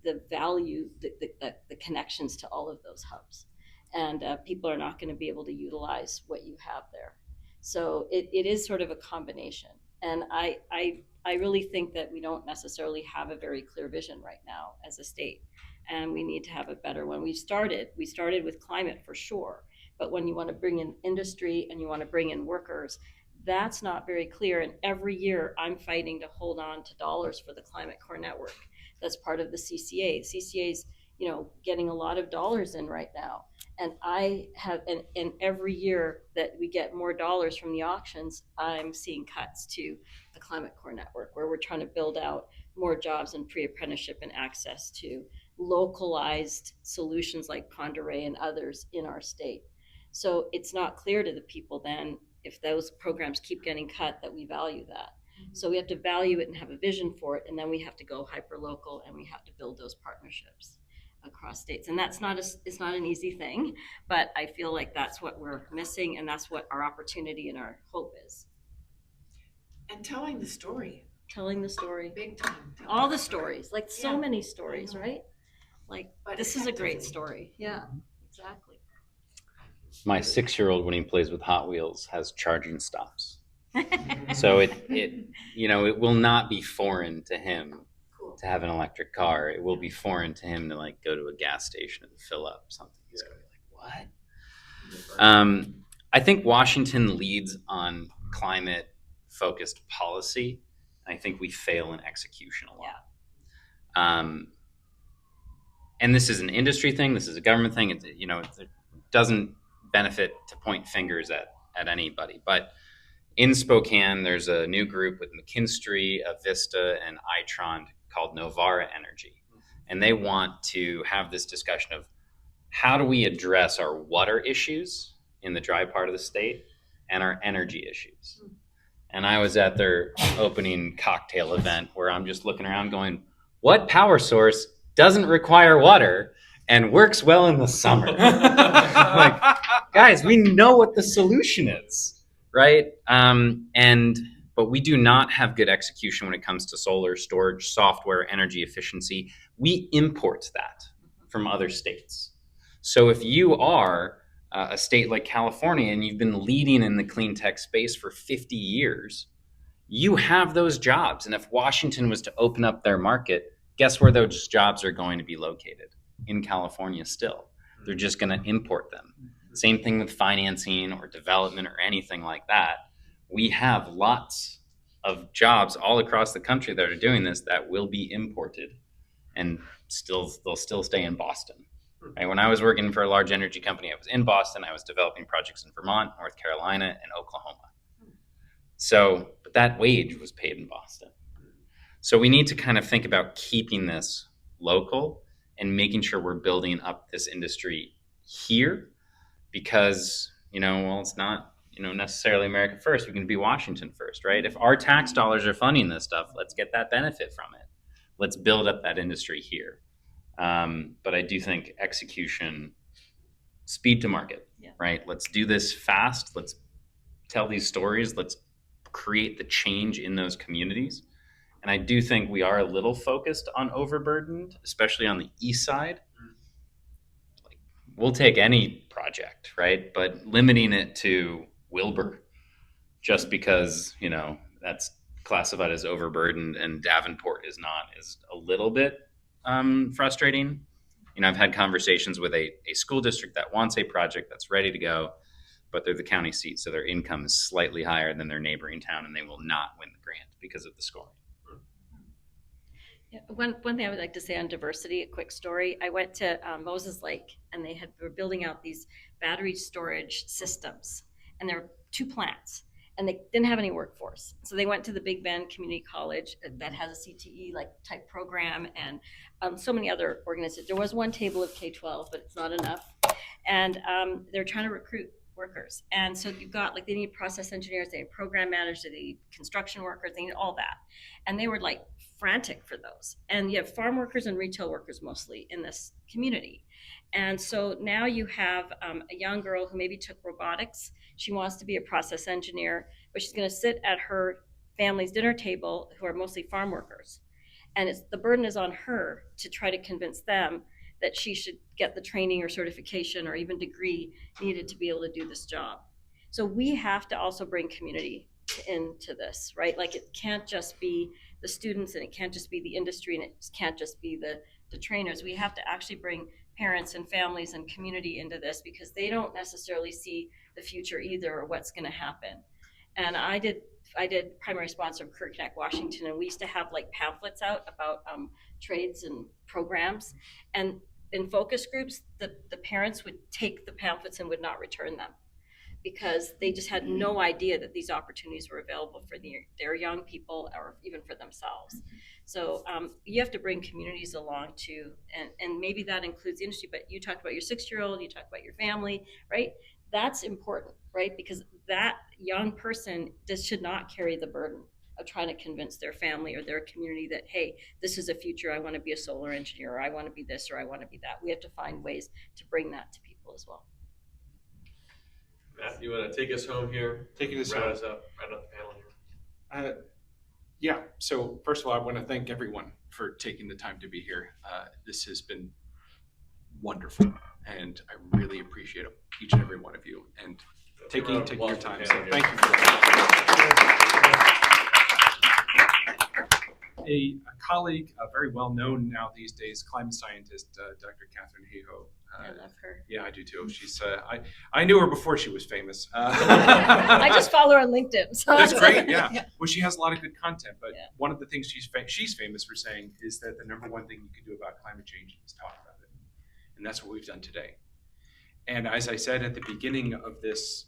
the value, the connections to all of those hubs. And people are not going to be able to utilize what you have there. So it is sort of a combination. And I really think that we don't necessarily have a very clear vision right now as a state. And we need to have a better one. We started with climate for sure. But when you want to bring in industry and you want to bring in workers, that's not very clear. And every year I'm fighting to hold on to dollars for the Climate Core Network. That's part of the CCA. CCA's, getting a lot of dollars in right now. And I have, and every year that we get more dollars from the auctions, I'm seeing cuts to the Climate Core Network, where we're trying to build out more jobs and pre-apprenticeship and access to localized solutions like Pend Oreille and others in our state. So it's not clear to the people then, if those programs keep getting cut, that we value that. So we have to value it and have a vision for it, and then we have to go hyper local and we have to build those partnerships across states. And it's not an easy thing, but I feel like that's what we're missing, and that's what our opportunity and our hope is. And telling the story. Telling the story. Big time. All the stories, like so Yeah. many stories, right? Like, But this is a great effectively. story. Yeah, exactly. My 6-year-old, when he plays with Hot Wheels, has charging stops. So it will not be foreign to him Cool. to have an electric car. It will be foreign to him to go to a gas station and fill up something. He's going to be like, what? I think Washington leads on climate focused policy. I think we fail in execution a lot. And this is an industry thing. This is a government thing. It doesn't benefit to point fingers at anybody. But in Spokane, there's a new group with McKinstry, Avista, and Itron called Novara Energy. And they want to have this discussion of how do we address our water issues in the dry part of the state and our energy issues. And I was at their opening cocktail event where I'm just looking around going, what power source doesn't require water and works well in the summer? Like, guys, we know what the solution is, right? And but we do not have good execution when it comes to solar storage, software, energy efficiency. We import that from other states. So if you are a state like California and you've been leading in the clean tech space for 50 years, you have those jobs. And if Washington was to open up their market, guess where those jobs are going to be located? In California still. They're just going to import them. Same thing with financing or development or anything like that. We have lots of jobs all across the country that are doing this that will be imported, and they'll still stay in Boston. Right? When I was working for a large energy company, I was in Boston. I was developing projects in Vermont, North Carolina, and Oklahoma. So, but that wage was paid in Boston. So we need to kind of think about keeping this local and making sure we're building up this industry here, because, it's not, necessarily America first. We can be Washington first, right? If our tax dollars are funding this stuff, let's get that benefit from it. Let's build up that industry here. But I do think execution, speed to market, right? Let's do this fast. Let's tell these stories. Let's create the change in those communities. And I do think we are a little focused on overburdened, especially on the east side. Like, we'll take any project, right? But limiting it to Wilbur just because, that's classified as overburdened and Davenport is not, is a little bit frustrating. I've had conversations with a school district that wants a project that's ready to go, but they're the county seat, so their income is slightly higher than their neighboring town, and they will not win the grant because of the scoring. Yeah, one thing I would like to say on diversity, a quick story. I went to Moses Lake, and they were building out these battery storage systems, and there were 2 plants, and they didn't have any workforce. So they went to the Big Bend Community College that has a CTE type program, and so many other organizations. There was one table of K-12, but it's not enough. And they're trying to recruit workers. And so you've got, they need process engineers, they need program managers, they need construction workers, they need all that. And they were frantic for those. And you have farm workers and retail workers mostly in this community. And so now you have a young girl who maybe took robotics. She wants to be a process engineer, but she's going to sit at her family's dinner table, who are mostly farm workers. And the burden is on her to try to convince them that she should get the training or certification or even degree needed to be able to do this job. So we have to also bring community into this, right? It can't just be the students, and it can't just be the industry, and it can't just be the trainers. We have to actually bring parents and families and community into this, because they don't necessarily see the future either, or what's going to happen. And I did primary sponsor of Career Connect Washington, and we used to have pamphlets out about trades and programs. And in focus groups, the parents would take the pamphlets and would not return them, because they just had no idea that these opportunities were available for their young people, or even for themselves. So you have to bring communities along too, and maybe that includes the industry, but you talked about your 6-year-old, you talked about your family, right? That's important, right? Because that young person should not carry the burden of trying to convince their family or their community that, hey, this is a future, I want to be a solar engineer, or I want to be this, or I want to be that. We have to find ways to bring that to people as well. Matt, you want to take us home here? Taking us round home. us up, round up the panel here. Yeah, so first of all, I want to thank everyone for taking the time to be here. This has been wonderful, and I really appreciate each and every one of you, and taking your time. So thank you for that. A colleague, very well known now these days, climate scientist, Dr. Catherine Hayhoe. I love her. Yeah, I do too. She's I knew her before she was famous. I just follow her on LinkedIn. So. That's great. Yeah. Well, she has a lot of good content, but Yeah. one of the things she's famous for saying is that the number one thing you can do about climate change is talk about it, and that's what we've done today. And as I said at the beginning of this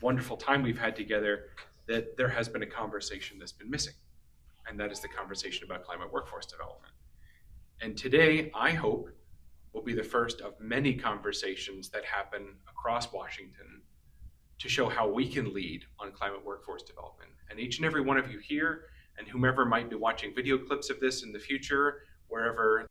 wonderful time we've had together, that there has been a conversation that's been missing, and that is the conversation about climate workforce development. And today, I hope, will be the first of many conversations that happen across Washington to show how we can lead on climate workforce development. And each and every one of you here, and whomever might be watching video clips of this in the future, wherever